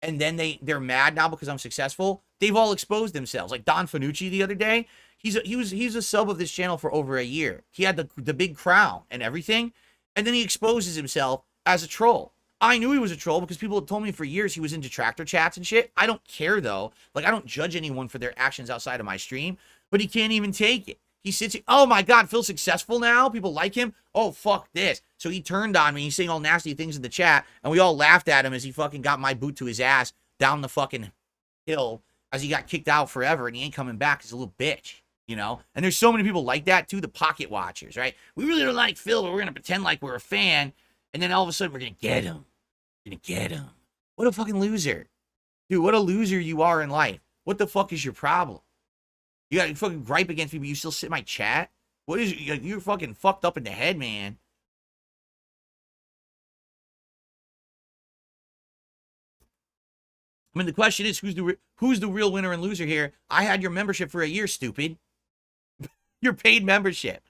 and then they're mad now because I'm successful. They've all exposed themselves. Like Don Fanucci the other day, he's a sub of this channel for over a year. He had the big crown and everything, and then he exposes himself as a troll. I knew he was a troll because people had told me for years he was in detractor chats and shit. I don't care though. Like, I don't judge anyone for their actions outside of my stream, but he can't even take it. He sits here, oh my God, Phil's successful now? People like him? Oh, fuck this. So he turned on me. He's saying all nasty things in the chat, and we all laughed at him as he fucking got my boot to his ass down the fucking hill as he got kicked out forever, and he ain't coming back. He's a little bitch, And there's so many people like that, too, the pocket watchers, right? We really don't like Phil, but we're going to pretend like we're a fan, and then all of a sudden we're going to get him. We're going to get him. What a fucking loser. Dude, what a loser you are in life. What the fuck is your problem? You got fucking gripe against me, but you still sit in my chat? What is you're fucking fucked up in the head, man. I mean, the question is, who's the real winner and loser here? I had your membership for a year, stupid. Your paid membership.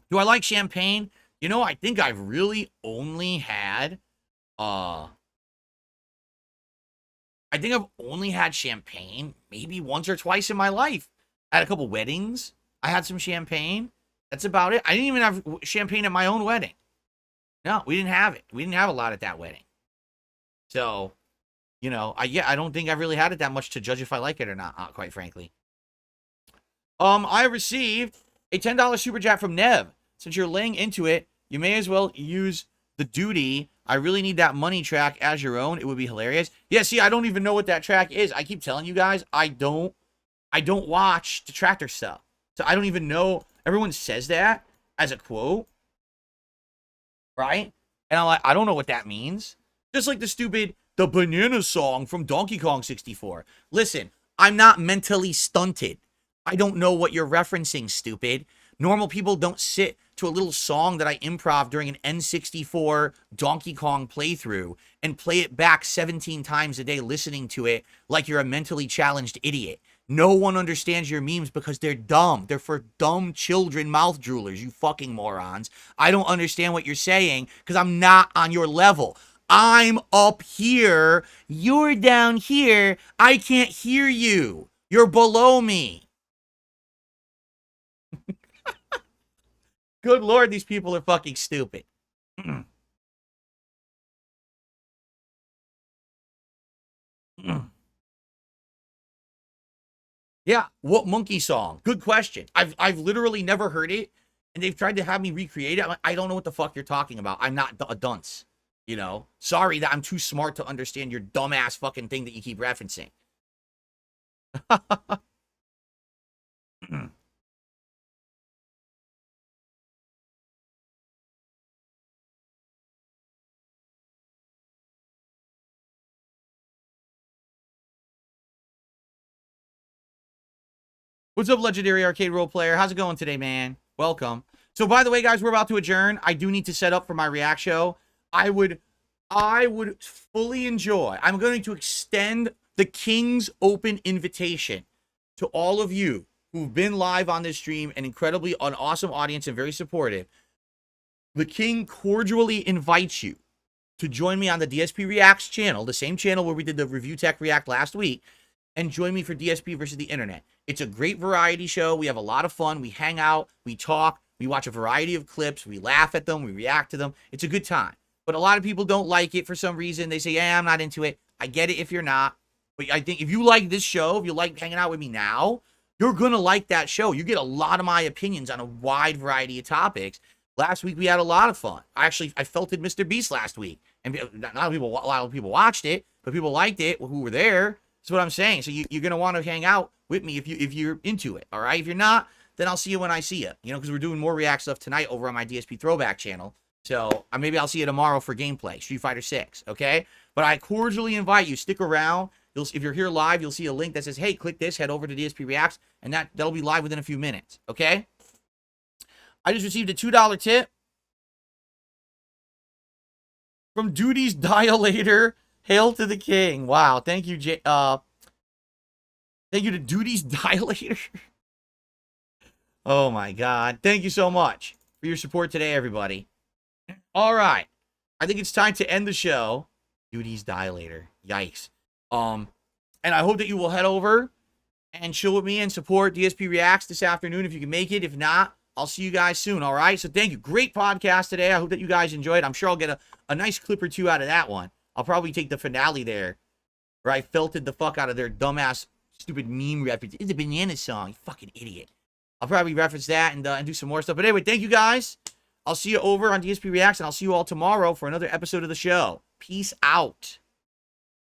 Do I like champagne? I think I've really only had, I think I've only had champagne maybe once or twice in my life. I had a couple weddings. I had some champagne. That's about it. I didn't even have champagne at my own wedding. No, we didn't have it. We didn't have a lot at that wedding. So, I don't think I've really had it that much to judge if I like it or not, quite frankly. I received a $10 super chat from Nev. Since you're laying into it, you may as well use the duty. I really need that money track as your own. It would be hilarious. Yeah, see, I don't even know what that track is. I keep telling you guys, I don't watch detractor stuff. So I don't even know. Everyone says that as a quote, right? And I'm like, I don't know what that means. Just like the banana song from Donkey Kong 64. Listen, I'm not mentally stunted. I don't know what you're referencing, stupid. Normal people don't sit to a little song that I improv during an N64 Donkey Kong playthrough and play it back 17 times a day listening to it like you're a mentally challenged idiot. No one understands your memes because they're dumb. They're for dumb children mouth droolers, you fucking morons. I don't understand what you're saying because I'm not on your level. I'm up here. You're down here. I can't hear you. You're below me. Good Lord, these people are fucking stupid. Yeah, what monkey song? Good question. I've literally never heard it, and they've tried to have me recreate it. I don't know what the fuck you're talking about. I'm not a dunce, Sorry that I'm too smart to understand your dumbass fucking thing that you keep referencing. What's up, Legendary Arcade Role Player? How's it going today, man? Welcome. So, by the way, guys, we're about to adjourn. I do need to set up for my React show. I would fully enjoy. I'm going to extend the King's Open invitation to all of you who've been live on this stream, an incredibly an awesome audience and very supportive. The King cordially invites you to join me on the DSP Reacts channel, the same channel where we did the Review Tech React last week, and join me for DSP versus the Internet. It's a great variety show. We have a lot of fun. We hang out, we talk, we watch a variety of clips, we laugh at them, we react to them. It's a good time. But a lot of people don't like it for some reason. They say, yeah, I'm not into it. I get it if you're not. But I think if you like this show, if you like hanging out with me now, you're going to like that show. You get a lot of my opinions on a wide variety of topics. Last week, we had a lot of fun. I felted Mr. Beast last week. And not a lot of people watched it, but people liked it who were there. That's what I'm saying. So you're going to want to hang out with me if you're into it, all right? If you're not, then I'll see you when I see you. You know, because we're doing more React stuff tonight over on my DSP Throwback channel. So maybe I'll see you tomorrow for gameplay, Street Fighter 6, okay? But I cordially invite you, stick around. If you're here live, you'll see a link that says, hey, click this, head over to DSP Reacts, and that'll be live within a few minutes, okay? I just received a $2 tip from Duty's Dilator. Hail to the King. Wow, thank you, thank you to Duty's Dilator. Oh my God. Thank you so much for your support today, everybody. All right. I think it's time to end the show. Duty's Dilator. Yikes. And I hope that you will head over and chill with me and support DSP Reacts this afternoon if you can make it. If not, I'll see you guys soon, all right? So thank you. Great podcast today. I hope that you guys enjoyed. I'm sure I'll get a nice clip or two out of that one. I'll probably take the finale there, where I felted the fuck out of their dumbass, stupid meme reference. It's a banana song, you fucking idiot. I'll probably reference that and do some more stuff. But anyway, thank you guys. I'll see you over on DSP Reacts, and I'll see you all tomorrow for another episode of the show. Peace out.